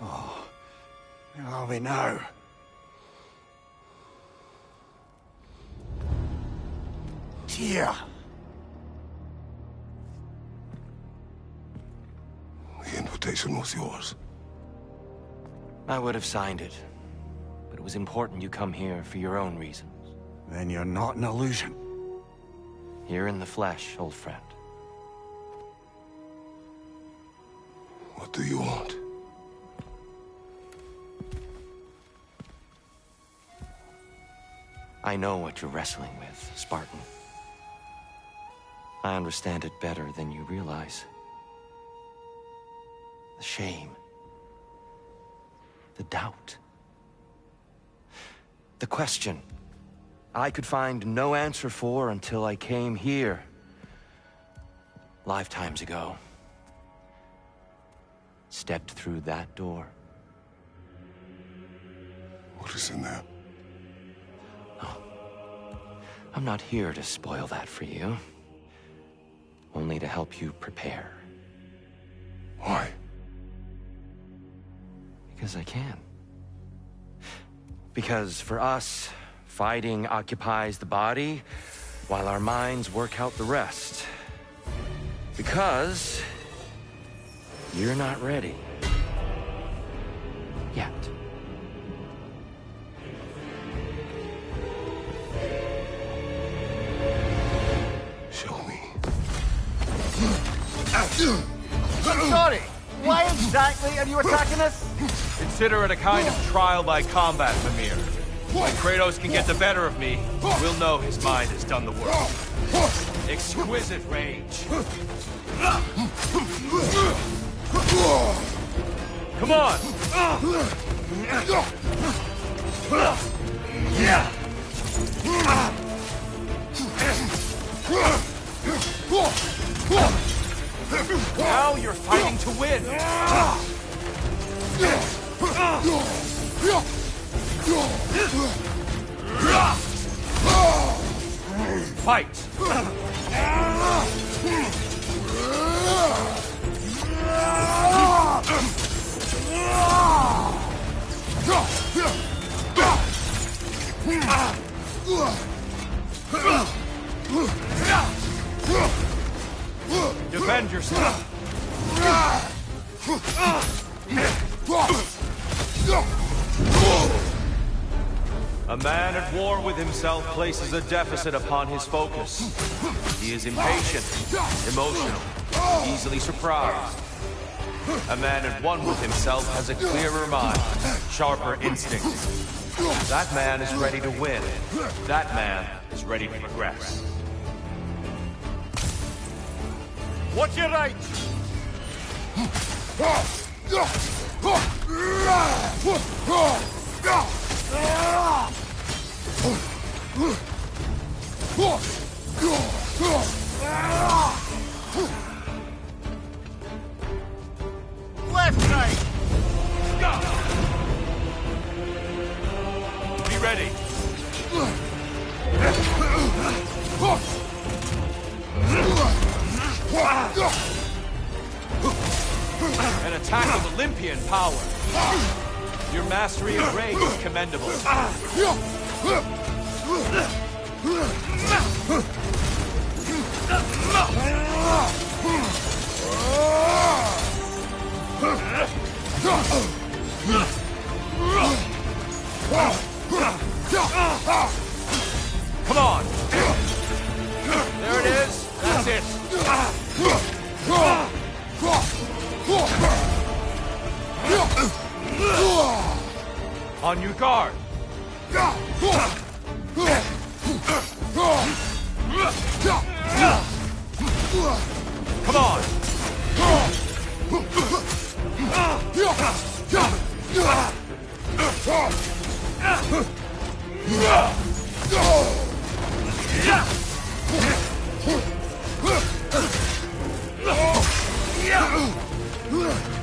Speaker 2: Oh, where are we now? Tyr!
Speaker 1: The invitation was yours.
Speaker 9: I would have signed it, but it was important you come here for your own reasons.
Speaker 2: Then you're not an illusion.
Speaker 9: Here in the flesh, old friend.
Speaker 1: What do you want?
Speaker 9: I know what you're wrestling with, Spartan. I understand it better than you realize. The shame. The doubt. The question I could find no answer for until I came here. Lifetimes ago. Stepped through that door.
Speaker 1: What is in there?
Speaker 9: Oh. I'm not here to spoil that for you. Only to help you prepare.
Speaker 1: Why?
Speaker 9: Because I can. Because for us, fighting occupies the body, while our minds work out the rest. Because you're not ready. Yet.
Speaker 1: Show me.
Speaker 8: I'm sorry. Why exactly are you attacking us? Consider it a kind of trial by combat, Mimir. When Kratos can get the better of me, we'll know his mind has done the work. Exquisite rage. Come on! Now you're fighting to win! Fight! Defend yourself! A man at war with himself places a deficit upon his focus. He is impatient, emotional, easily surprised. A man at one with himself has a clearer mind, sharper instincts. That man is ready to win. That man is ready to progress. What's your right? Left, right. Be ready. An attack of Olympian power. Your mastery of rage is commendable. Come on. There it is. That's it. On your guard. Come on.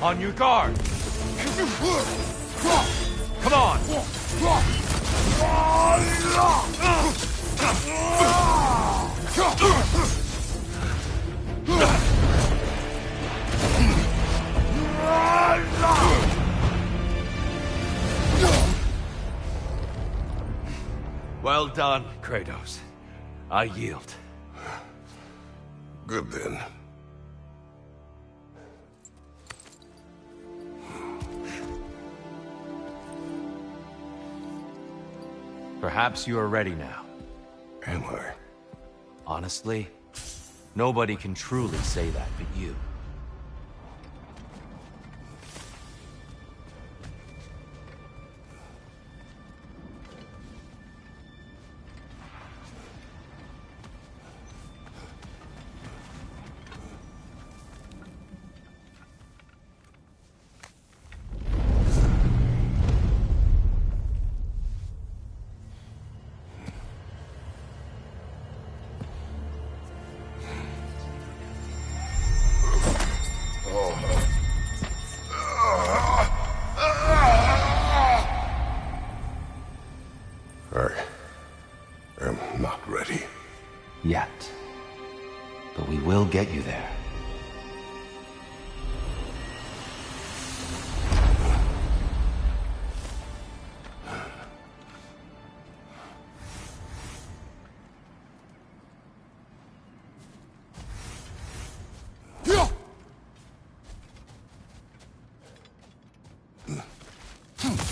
Speaker 8: On your guard. Come on. Well done, Kratos. I yield.
Speaker 1: Good then.
Speaker 9: Perhaps you are ready now.
Speaker 1: Am I?
Speaker 9: Honestly, nobody can truly say that but you. Yet. But we will get you there.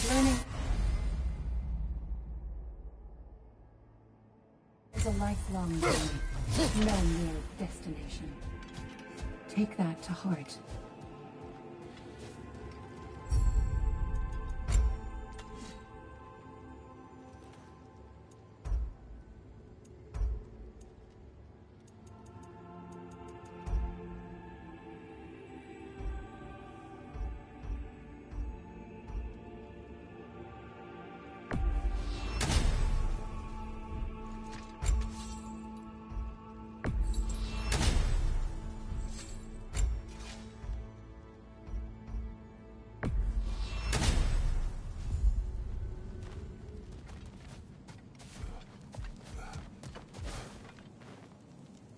Speaker 5: Learning is a lifelong journey, no mere destination. Take that to heart.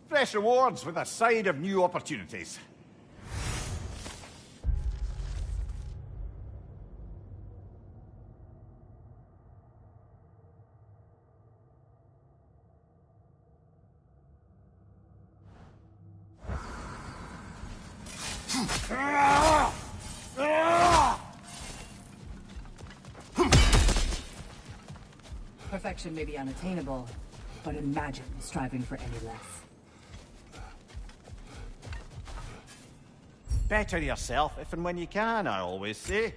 Speaker 2: Fresh rewards with a side of new opportunities.
Speaker 6: Perfection may be unattainable, but imagine striving for any less.
Speaker 2: Better yourself if and when you can, I always say.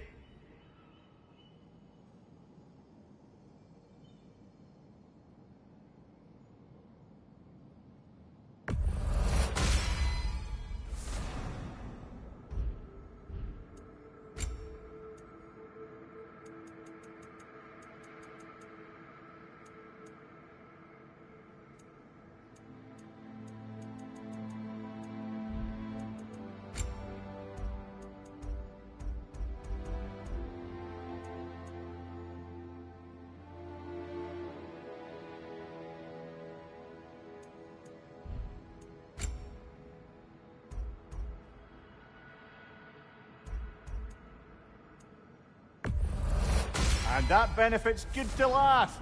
Speaker 2: And that benefit's good to last.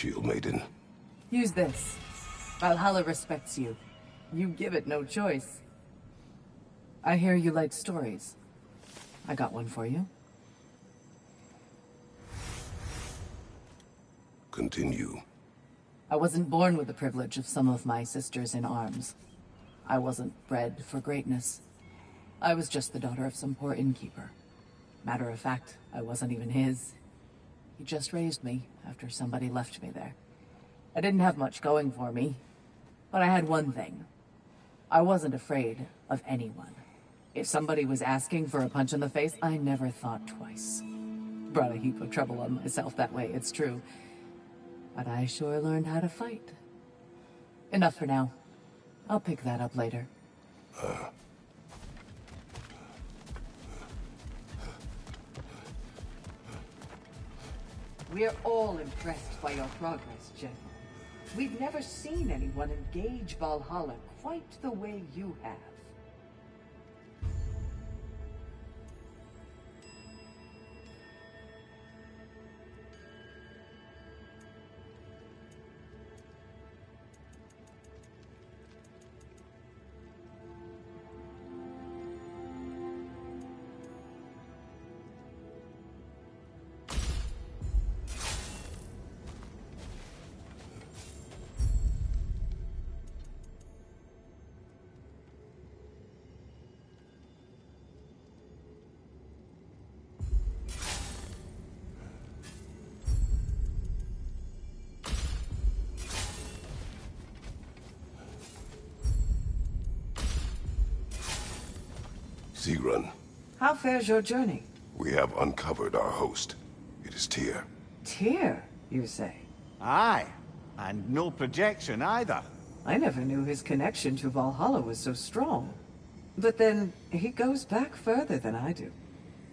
Speaker 1: shield maiden.
Speaker 6: Use this. Valhalla respects you. You give it no choice. I hear you like stories. I got one for you.
Speaker 1: Continue.
Speaker 6: I wasn't born with the privilege of some of my sisters in arms. I wasn't bred for greatness. I was just the daughter of some poor innkeeper. Matter of fact, I wasn't even his. He just raised me after somebody left me there. I didn't have much going for me, but I had one thing. I wasn't afraid of anyone. If somebody was asking for a punch in the face, I never thought twice. Brought a heap of trouble on myself that way, it's true. But I sure learned how to fight. Enough for now. I'll pick that up later.
Speaker 4: We're all impressed by your progress, General. We've never seen anyone engage Valhalla quite the way you have.
Speaker 1: Sigrun,
Speaker 4: How fares your journey?
Speaker 1: we have uncovered our host. It is Tyr.
Speaker 4: Tyr, you say?
Speaker 2: Aye, and no projection either.
Speaker 4: I never knew his connection to Valhalla was so strong. But then, he goes back further than I do.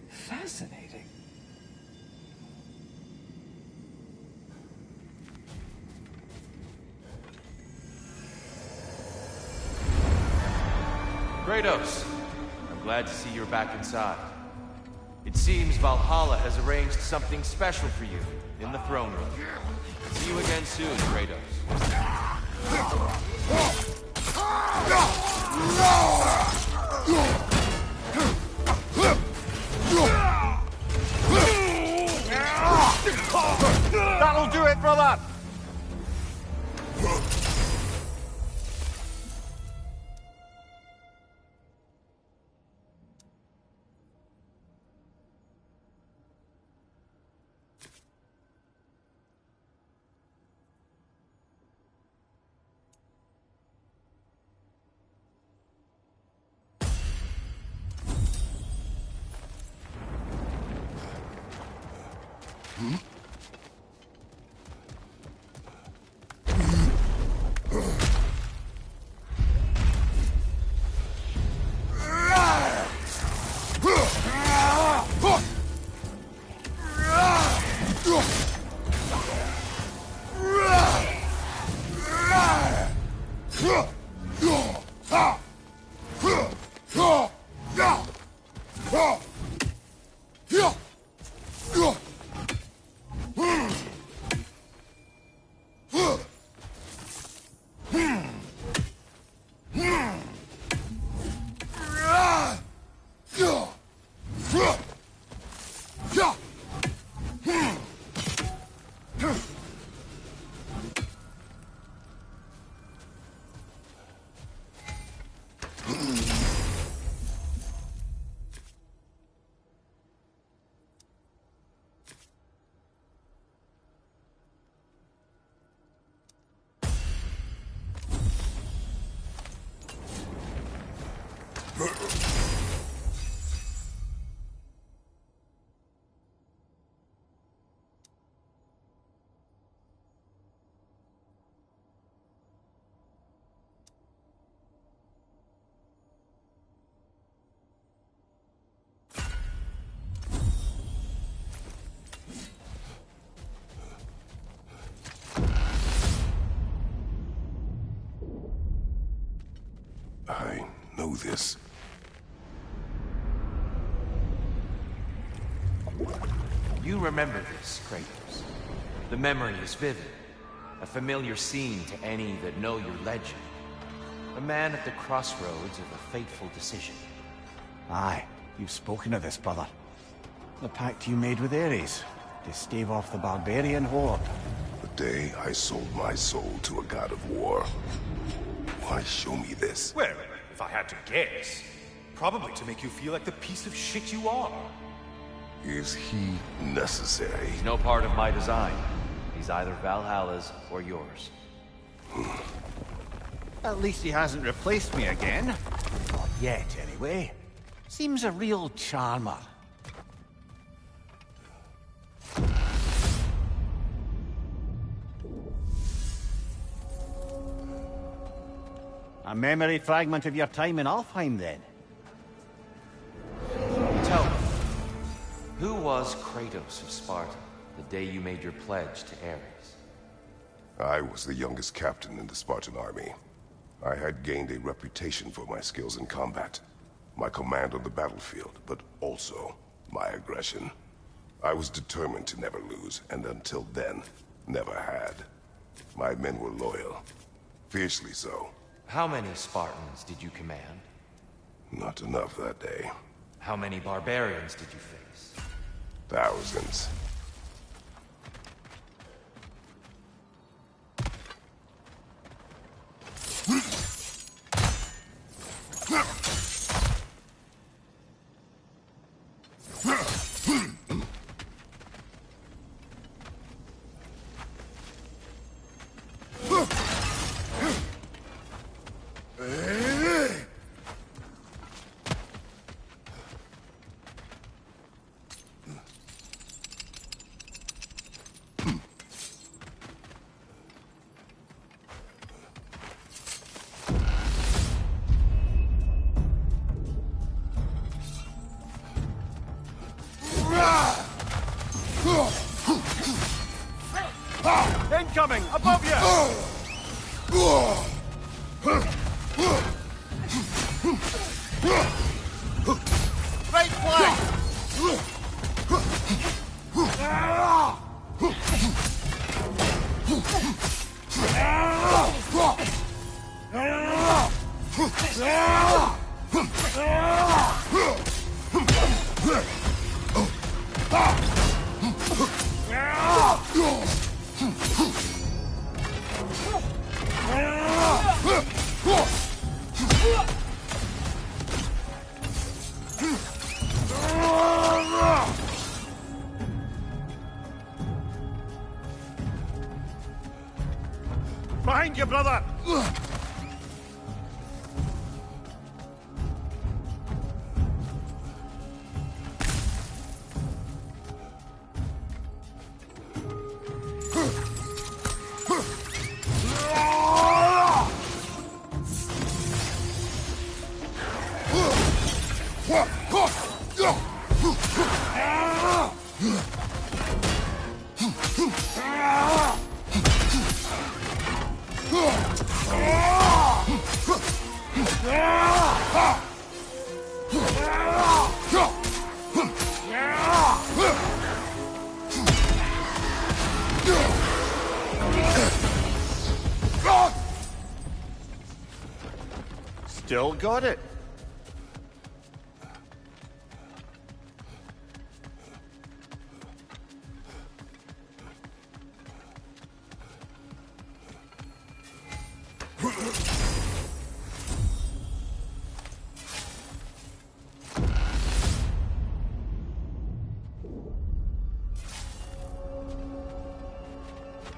Speaker 4: Fascinating.
Speaker 8: Kratos, I'm glad to see you're back inside. It seems Valhalla has arranged something special for you in the throne room. See you again soon, Kratos.
Speaker 2: That'll do it, brother!
Speaker 1: I know this.
Speaker 8: You remember this, Kratos. The memory is vivid. A familiar scene to any that know your legend. A man at the crossroads of a fateful decision.
Speaker 2: Aye, you've spoken of this, brother. The pact you made with Ares, to stave off the barbarian horde.
Speaker 1: The day I sold my soul to a god of war. Why show me this?
Speaker 7: Well, if I had to guess, probably to make you feel like the piece of shit you are.
Speaker 1: Is he necessary?
Speaker 8: He's no part of my design. He's either Valhalla's or yours.
Speaker 2: At least he hasn't replaced me again. Not yet, anyway. Seems a real charmer. A memory fragment of your time in Alfheim, then?
Speaker 8: Tell me, who was Kratos of Sparta the day you made your pledge to Ares?
Speaker 1: I was the youngest captain in the Spartan army. I had gained a reputation for my skills in combat, my command on the battlefield, but also my aggression. I was determined to never lose, and until then, never had. My men were loyal, fiercely so.
Speaker 8: How many Spartans did you command?
Speaker 1: Not enough that day.
Speaker 8: How many barbarians did you face?
Speaker 1: Thousands.
Speaker 7: Incoming! Above you! Right flank! Behind you, brother! Still got it.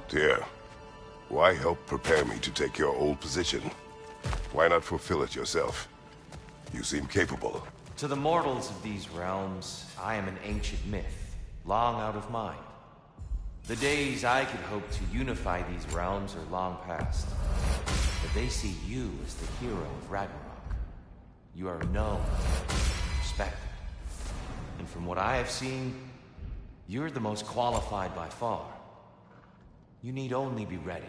Speaker 1: Dear, why help prepare me to take your old position? Why not fulfill it yourself? You seem capable.
Speaker 8: To the mortals of these realms, I am an ancient myth, long out of mind. The days I could hope to unify these realms are long past. But they see you as the hero of Ragnarok. You are known, respected. And from what I have seen, you're the most qualified by far. You need only be ready.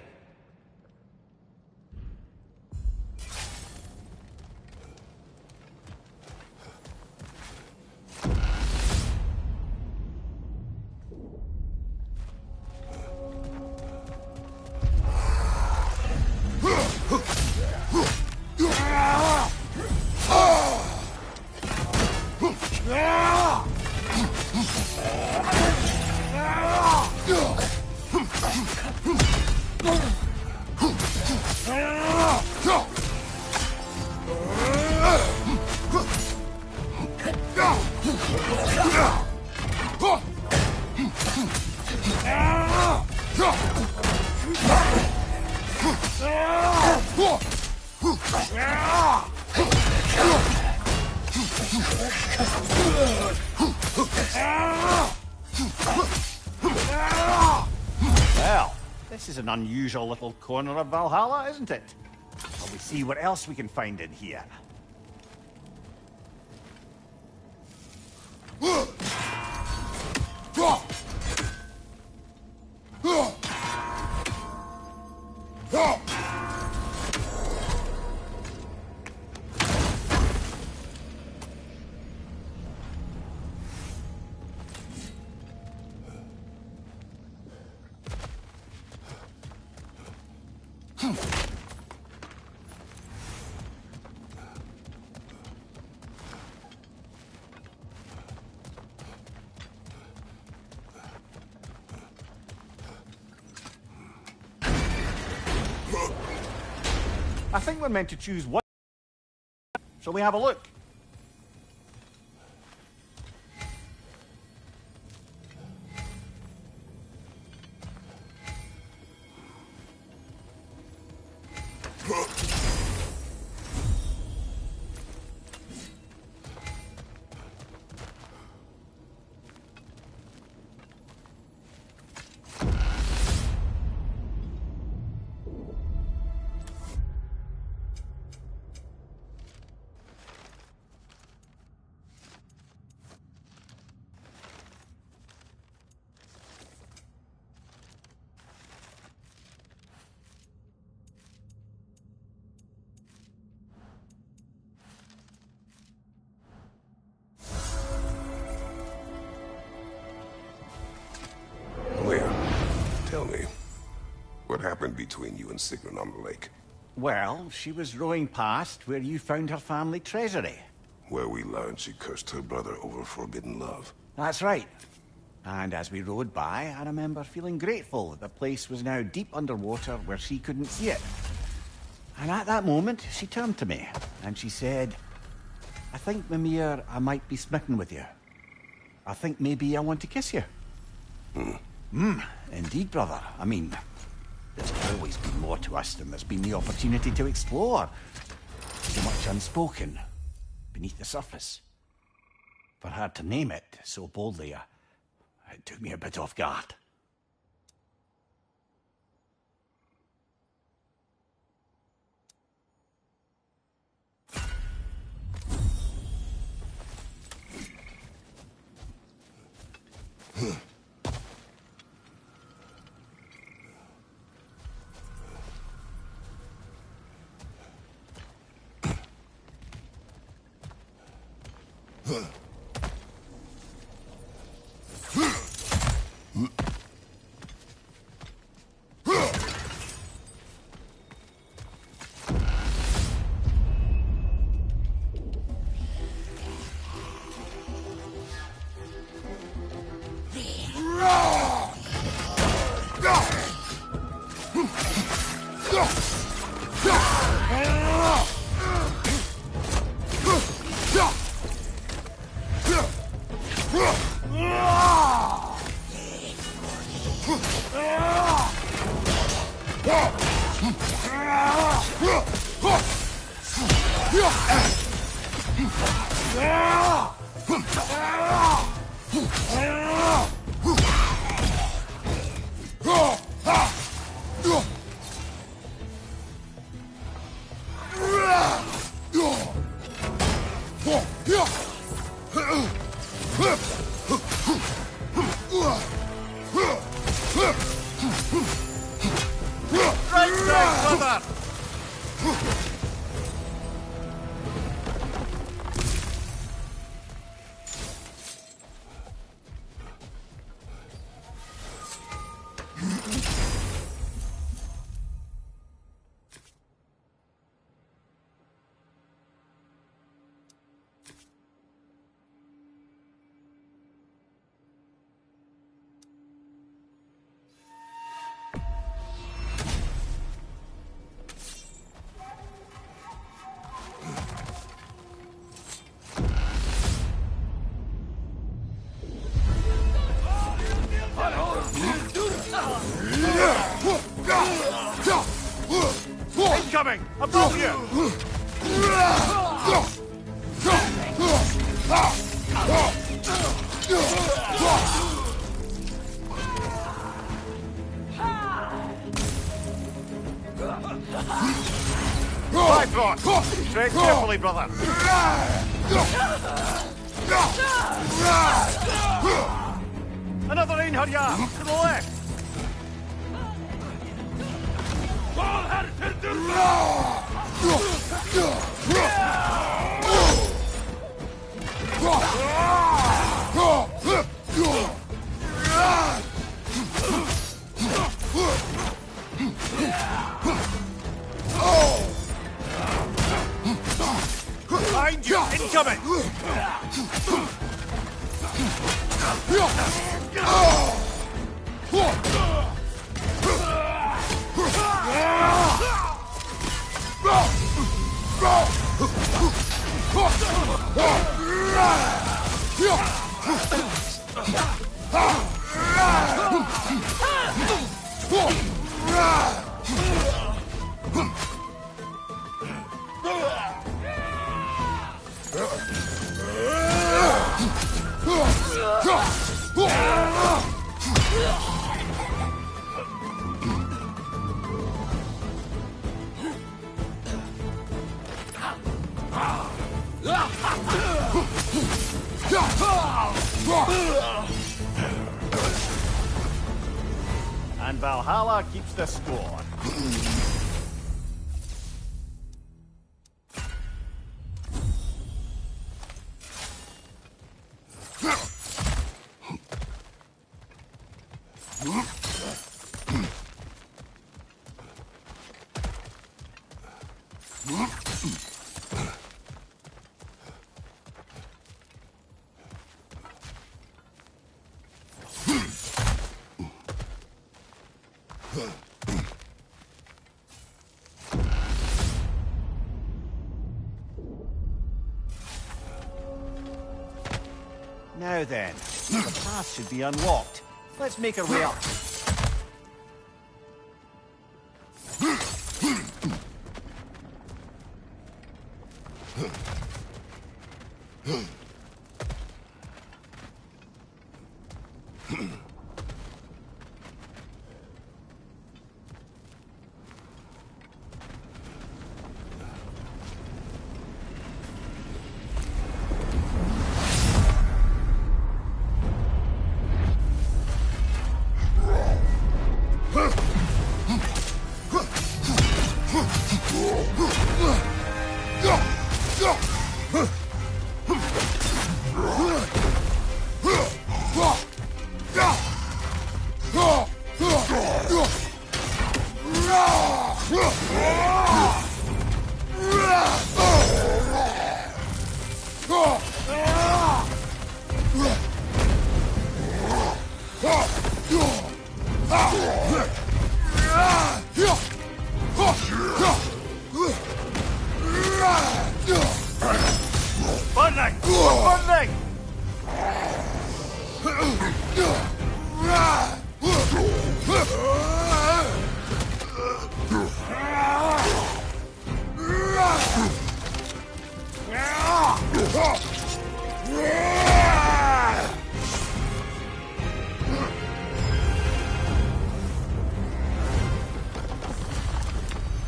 Speaker 2: This is an unusual little corner of Valhalla, isn't it? Shall we see what else we can find in here? I think we're meant to choose one. Shall we have a look?
Speaker 1: Tell me, what happened between you and Sigrun on the lake?
Speaker 2: Well, she was rowing past where you found her family treasury.
Speaker 1: Where we learned she cursed her brother over forbidden love.
Speaker 2: That's right. And as we rowed by, I remember feeling grateful that the place was now deep underwater where she couldn't see it. And at that moment, she turned to me, and she said, I think, Mimir, I might be smitten with you. I think maybe I want to kiss you. Indeed, brother. I mean, there's always been more to us than there's been the opportunity to explore. So much unspoken, beneath the surface. For her to name it so boldly, it took me a bit off guard. Incoming! Above you! throat! Tread carefully, brother! Another Einherjar! To the left! Behind you! Incoming! And Valhalla keeps the score. Now then, the path should be unlocked. Let's make our way up.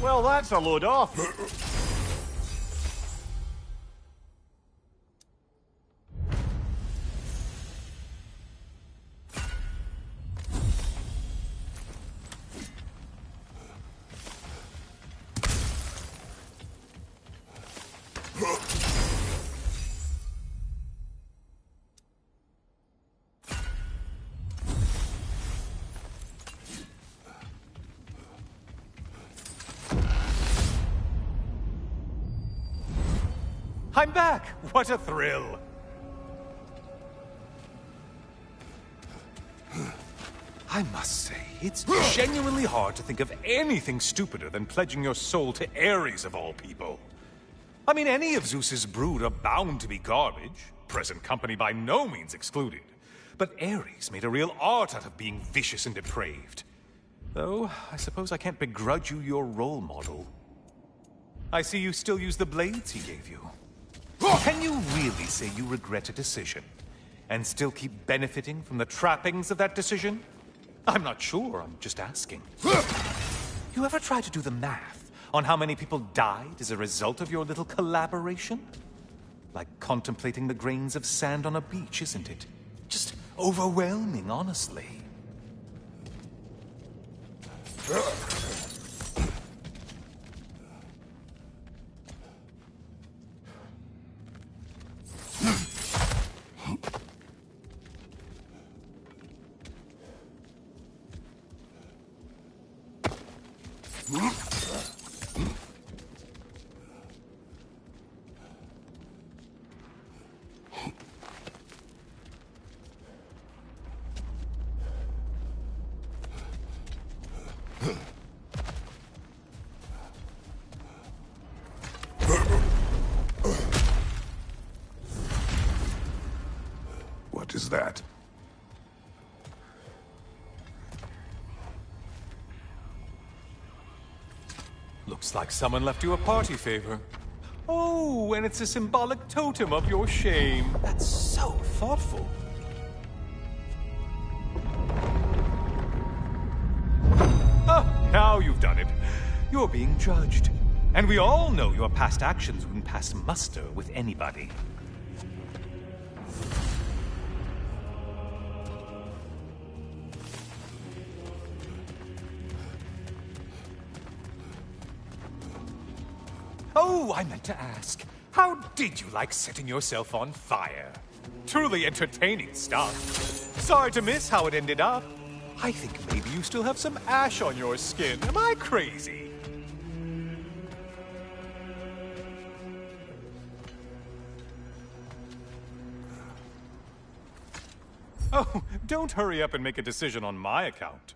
Speaker 2: Well, that's a load off. I'm back! What a thrill! I must say, it's genuinely hard to think of anything stupider than pledging your soul to Ares of all people. I mean, any of Zeus's brood are bound to be garbage, present company by no means excluded. But Ares made a real art out of being vicious and depraved. Though, I suppose I can't begrudge you your role model. I see you still use the blades he gave you. Can you really say you regret a decision, and still keep benefiting from the trappings of that decision? I'm not sure, I'm just asking. You ever try to do the math
Speaker 7: on how many people died as a result of your little collaboration? Like contemplating the grains of sand on a beach, isn't it? Just overwhelming, honestly.
Speaker 1: What is that?
Speaker 7: Looks like someone left you a party favor. Oh, and it's a symbolic totem of your shame. That's so thoughtful. Oh, now you've done it. You're being judged. And we all know your past actions wouldn't pass muster with anybody. Oh, I meant to ask, how did you like setting yourself on fire? Truly entertaining stuff. Sorry to miss how it ended up. I think maybe you still have some ash on your skin. Am I crazy? Oh, don't hurry up and make a decision on my account.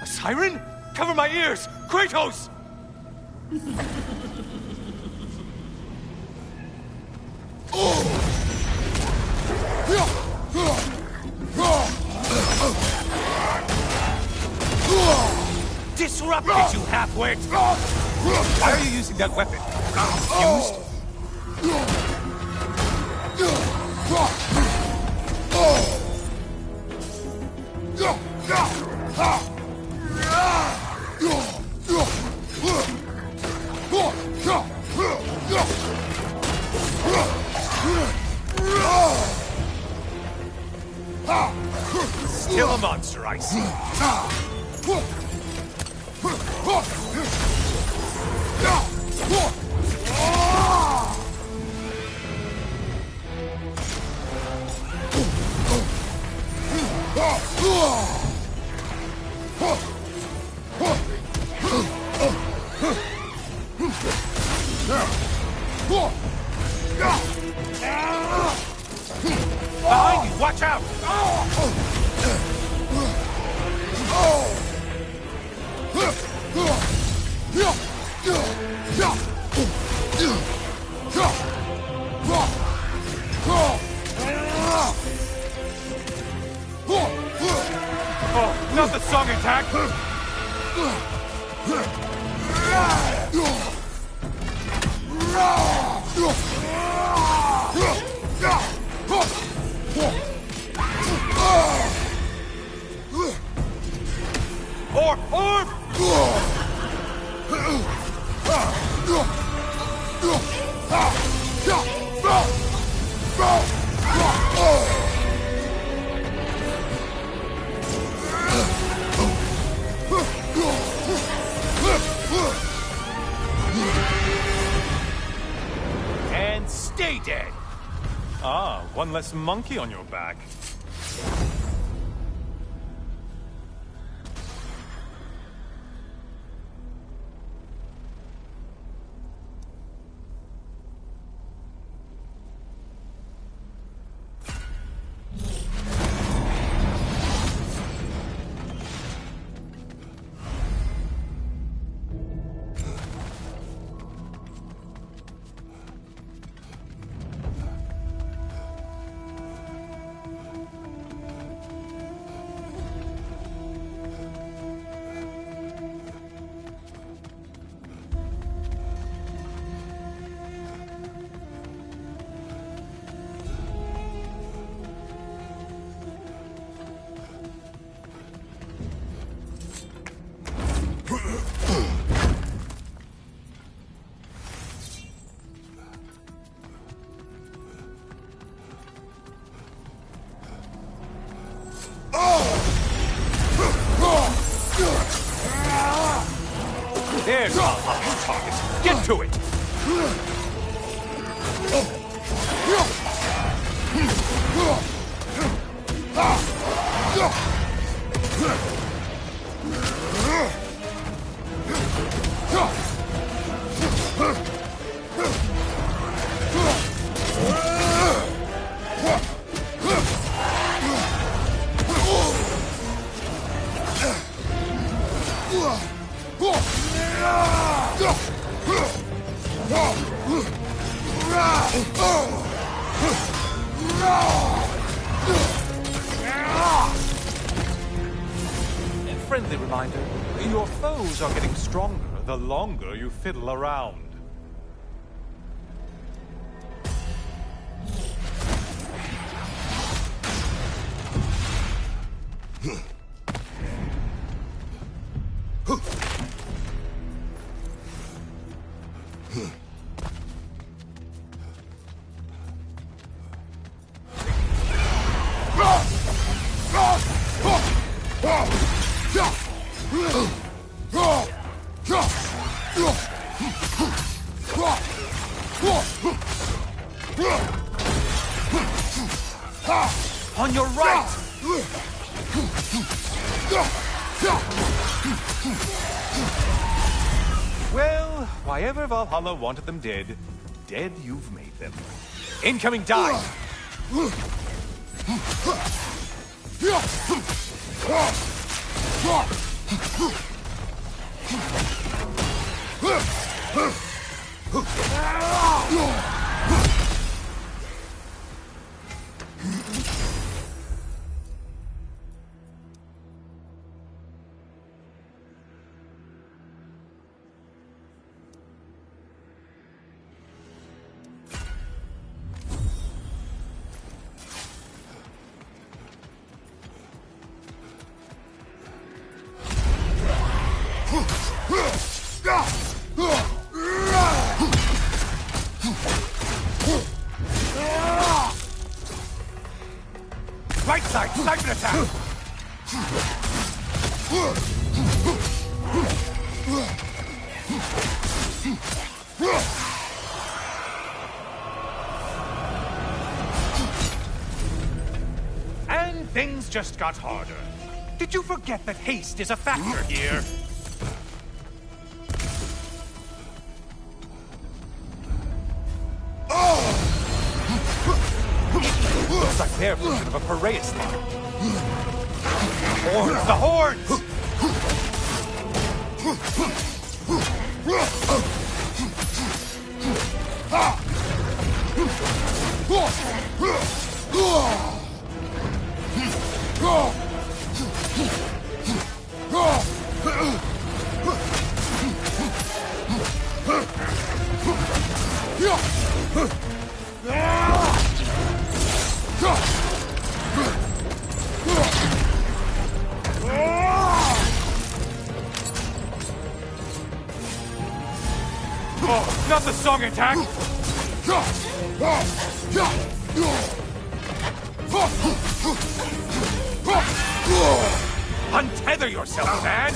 Speaker 7: Siren? Cover my ears! Kratos! Disrupted, you half-wit! Why are you using that weapon? Confused? Still a monster, I see. Behind you, watch out! Oh, not the song attack! Orb! And stay dead! Ah, one less monkey on your back. There's Valhalla's target. Get to it! A friendly reminder, your foes are getting stronger the longer you fiddle around. On your right! Well, why ever Valhalla wanted them dead, dead you've made them. Incoming dive! Right side, sniper attack! And things just got harder. Did you forget that haste is a factor here? Looks like their version of a Piraeus line. Horns, the horns! Oh, not the song attack! Untether yourself, man!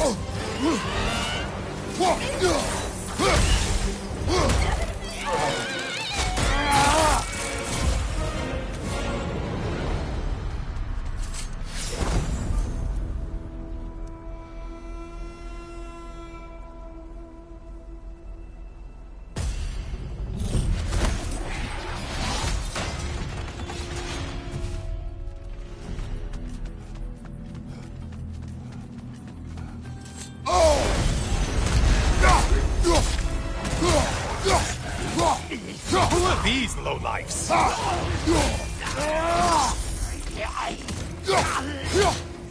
Speaker 7: Who are these lowlifes?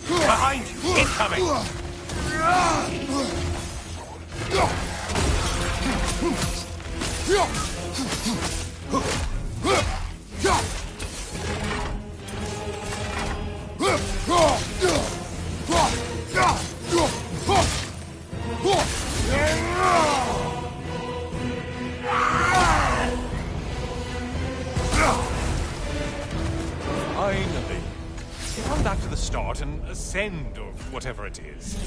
Speaker 7: Behind you! Incoming! Finally. Come back to the start and ascend, or whatever it is.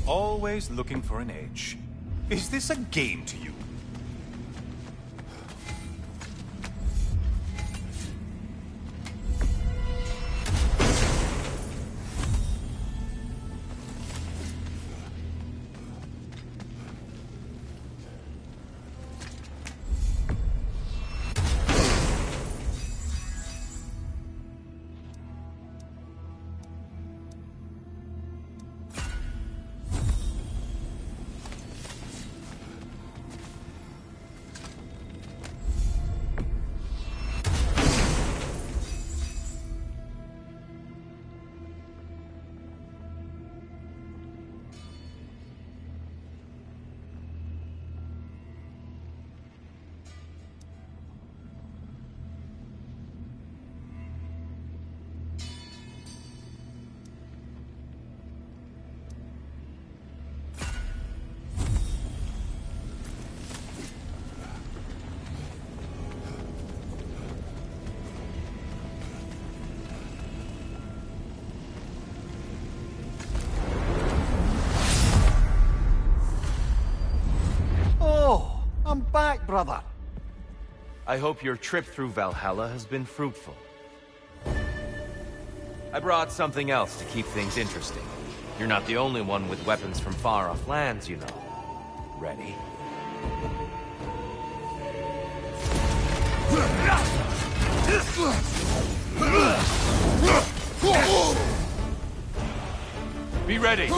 Speaker 7: Always looking for an edge. Is this a game to you?
Speaker 2: I'm back, brother.
Speaker 8: I hope your trip through Valhalla has been fruitful. I brought something else to keep things interesting. You're not the only one with weapons from far-off lands, you know. Ready? Be ready!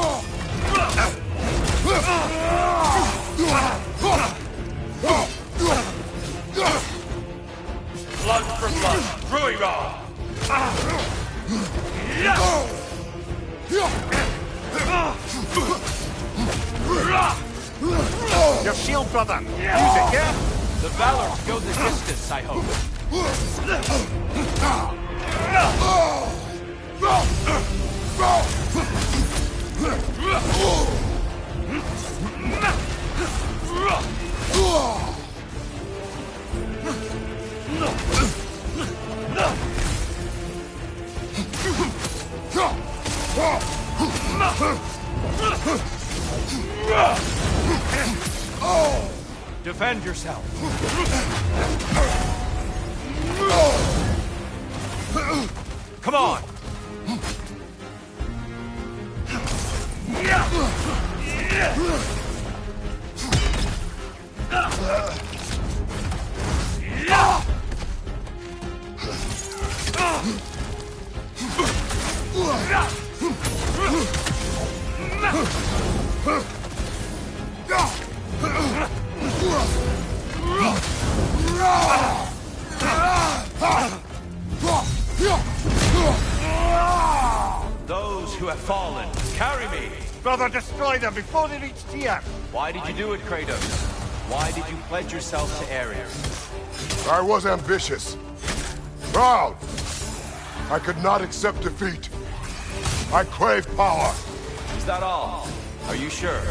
Speaker 8: Blood for blood, Ruiga!
Speaker 2: Your shield, brother. Use it, yeah?
Speaker 8: The valor to go the distance, I hope. Defend yourself. Come on. Those who have fallen, carry me!
Speaker 2: Brother, destroy them before they reach Tyr!
Speaker 8: Why did you do it, Kratos? Why did you pledge yourself to Ares?
Speaker 1: I was ambitious. Proud. I could not accept defeat. I crave power.
Speaker 8: Is that all? Are you sure?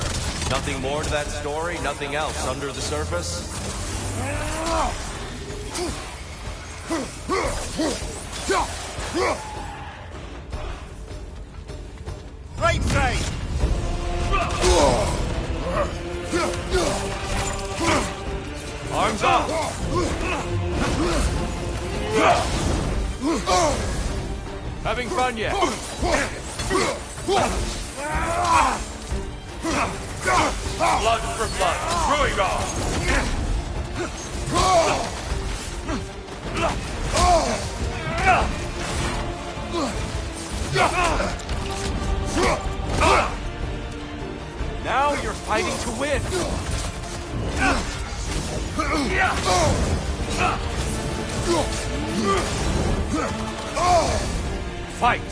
Speaker 8: Nothing more to that story? Nothing else under the surface?
Speaker 2: Right side!
Speaker 8: Arms up! Having fun yet? Blood for blood, Ruiga! Now you're fighting to win! Fight!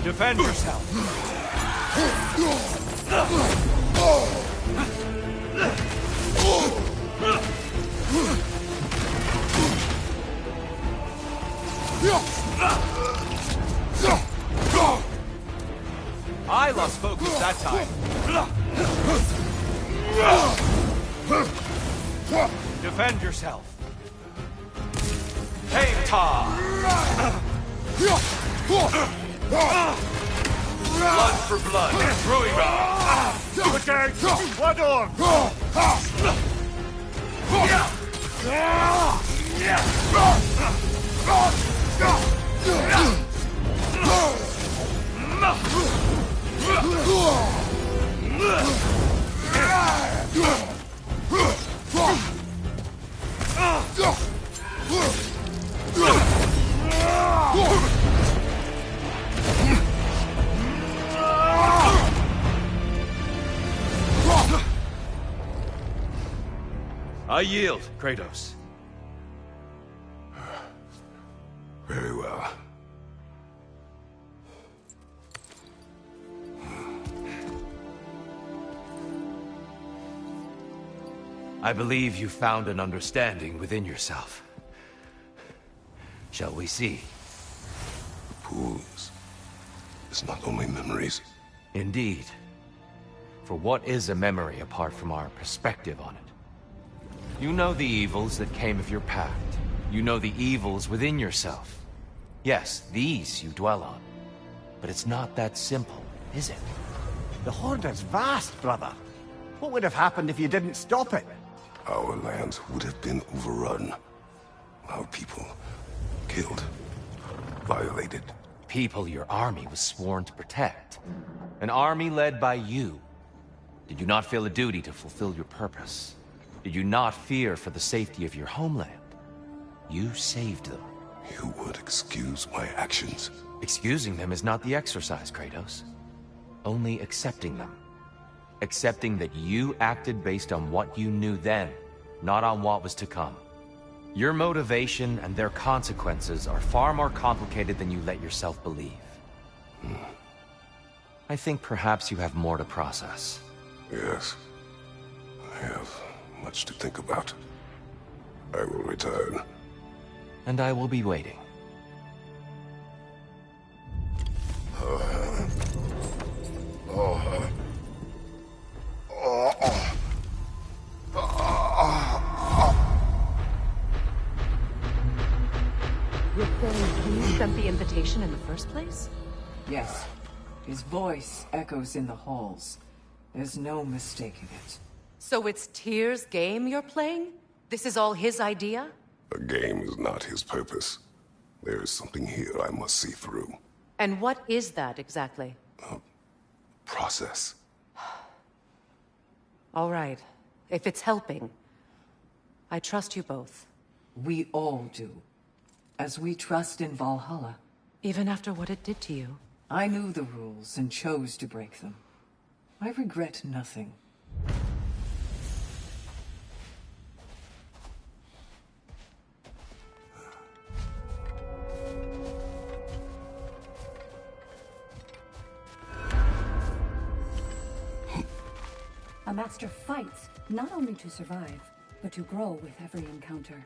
Speaker 8: Defend yourself. I lost focus that time. Defend yourself. Hey, Ta! Blood for blood. Ruira!
Speaker 2: Okay, one on!
Speaker 8: I yield, Kratos.
Speaker 1: Very well.
Speaker 8: I believe you found an understanding within yourself. Shall we see?
Speaker 1: Pools. It's not only memories.
Speaker 8: Indeed. For what is a memory apart from our perspective on it? You know the evils that came of your pact. You know the evils within yourself. Yes, these you dwell on. But it's not that simple, is it?
Speaker 2: The Horde is vast, brother. What would have happened if you didn't stop it?
Speaker 1: Our lands would have been overrun. Our people killed, violated.
Speaker 8: People your army was sworn to protect. An army led by you. Did you not feel a duty to fulfill your purpose? Did you not fear for the safety of your homeland? You saved them.
Speaker 1: You would excuse my actions.
Speaker 8: Excusing them is not the exercise, Kratos. Only accepting them. Accepting that you acted based on what you knew then, not on what was to come. Your motivation and their consequences are far more complicated than you let yourself believe. I think perhaps you have more to process.
Speaker 1: Yes. I have much to think about. I will return.
Speaker 8: And I will be waiting.
Speaker 3: You're saying he sent the invitation in the first place?
Speaker 4: Yes. His voice echoes in the halls. There's no mistaking it.
Speaker 3: So it's Tyr's game you're playing? This is all his idea?
Speaker 1: A game is not his purpose. There is something here I must see through.
Speaker 3: And what is that exactly?
Speaker 1: Process.
Speaker 3: All right. If it's helping, I trust you both.
Speaker 4: We all do. As we trust in Valhalla.
Speaker 3: Even after what it did to you.
Speaker 4: I knew the rules and chose to break them. I regret nothing.
Speaker 5: A master fights, not only to survive, but to grow with every encounter.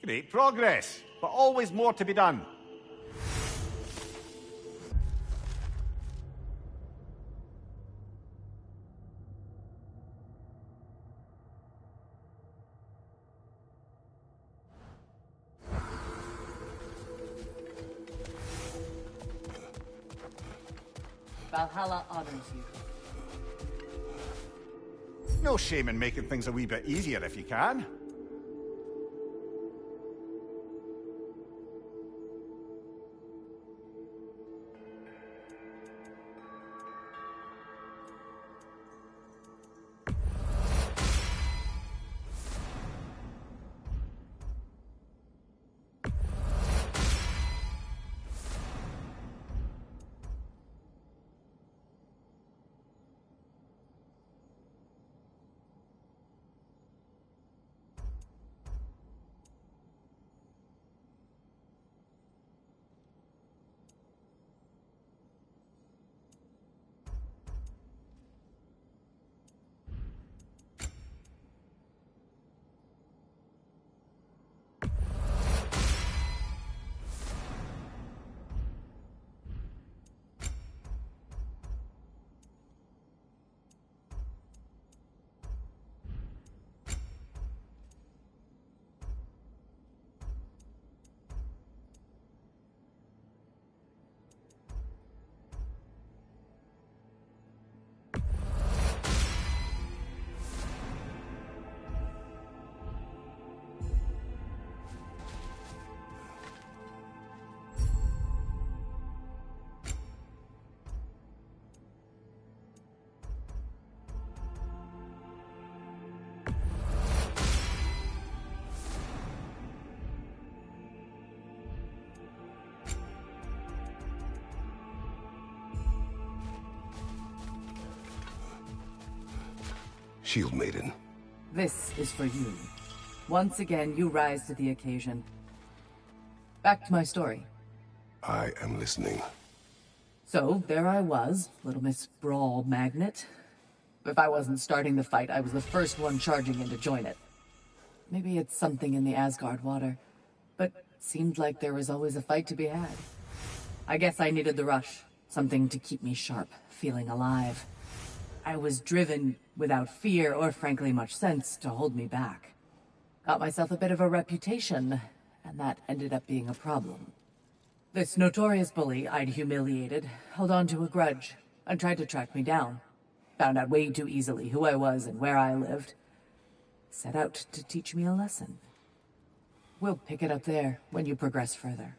Speaker 2: Great progress, but always more to be done.
Speaker 6: Valhalla honors you.
Speaker 2: No shame in making things a wee bit easier if you can.
Speaker 1: Shield Maiden.
Speaker 6: This is for you. Once again, you rise to the occasion. Back to my story.
Speaker 1: I am listening.
Speaker 6: So, there I was, Little Miss Brawl Magnet. If I wasn't starting the fight, I was the first one charging in to join it. Maybe it's something in the Asgard water, but it seemed like there was always a fight to be had. I guess I needed the rush, something to keep me sharp, feeling alive. I was driven, without fear or frankly much sense, to hold me back. Got myself a bit of a reputation, and that ended up being a problem. This notorious bully I'd humiliated held on to a grudge and tried to track me down. Found out way too easily who I was and where I lived. Set out to teach me a lesson. We'll pick it up there when you progress further.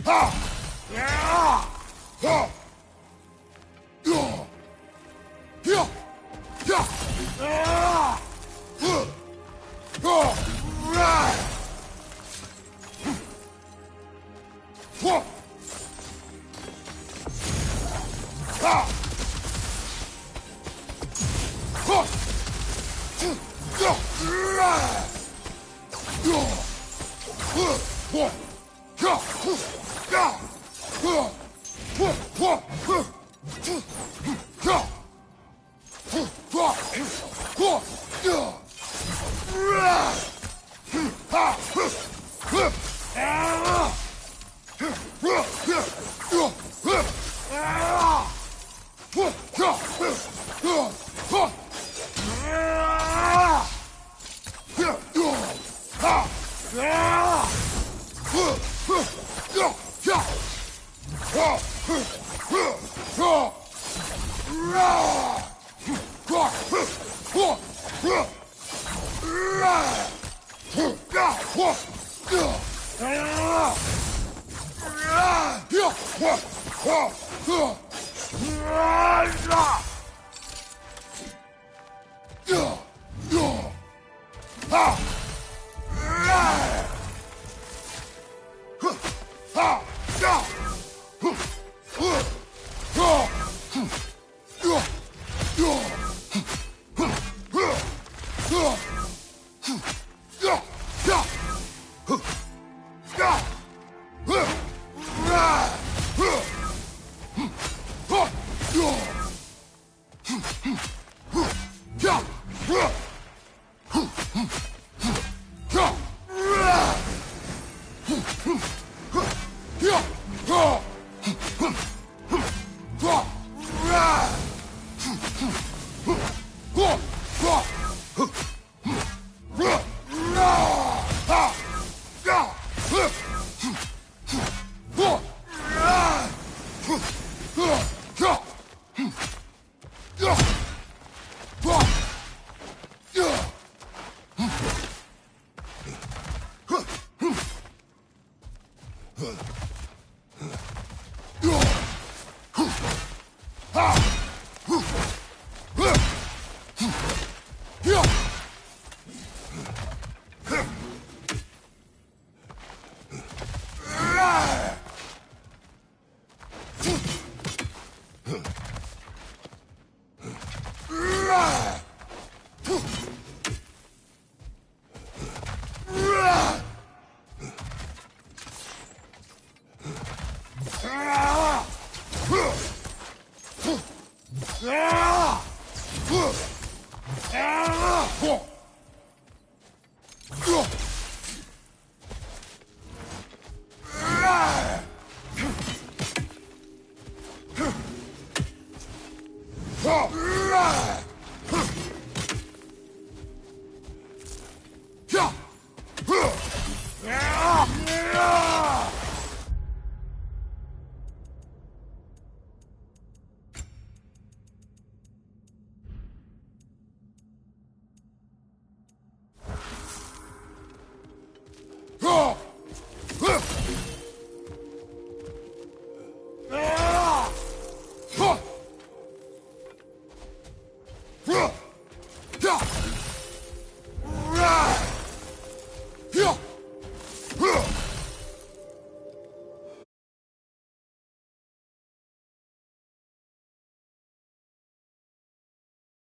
Speaker 1: Huh!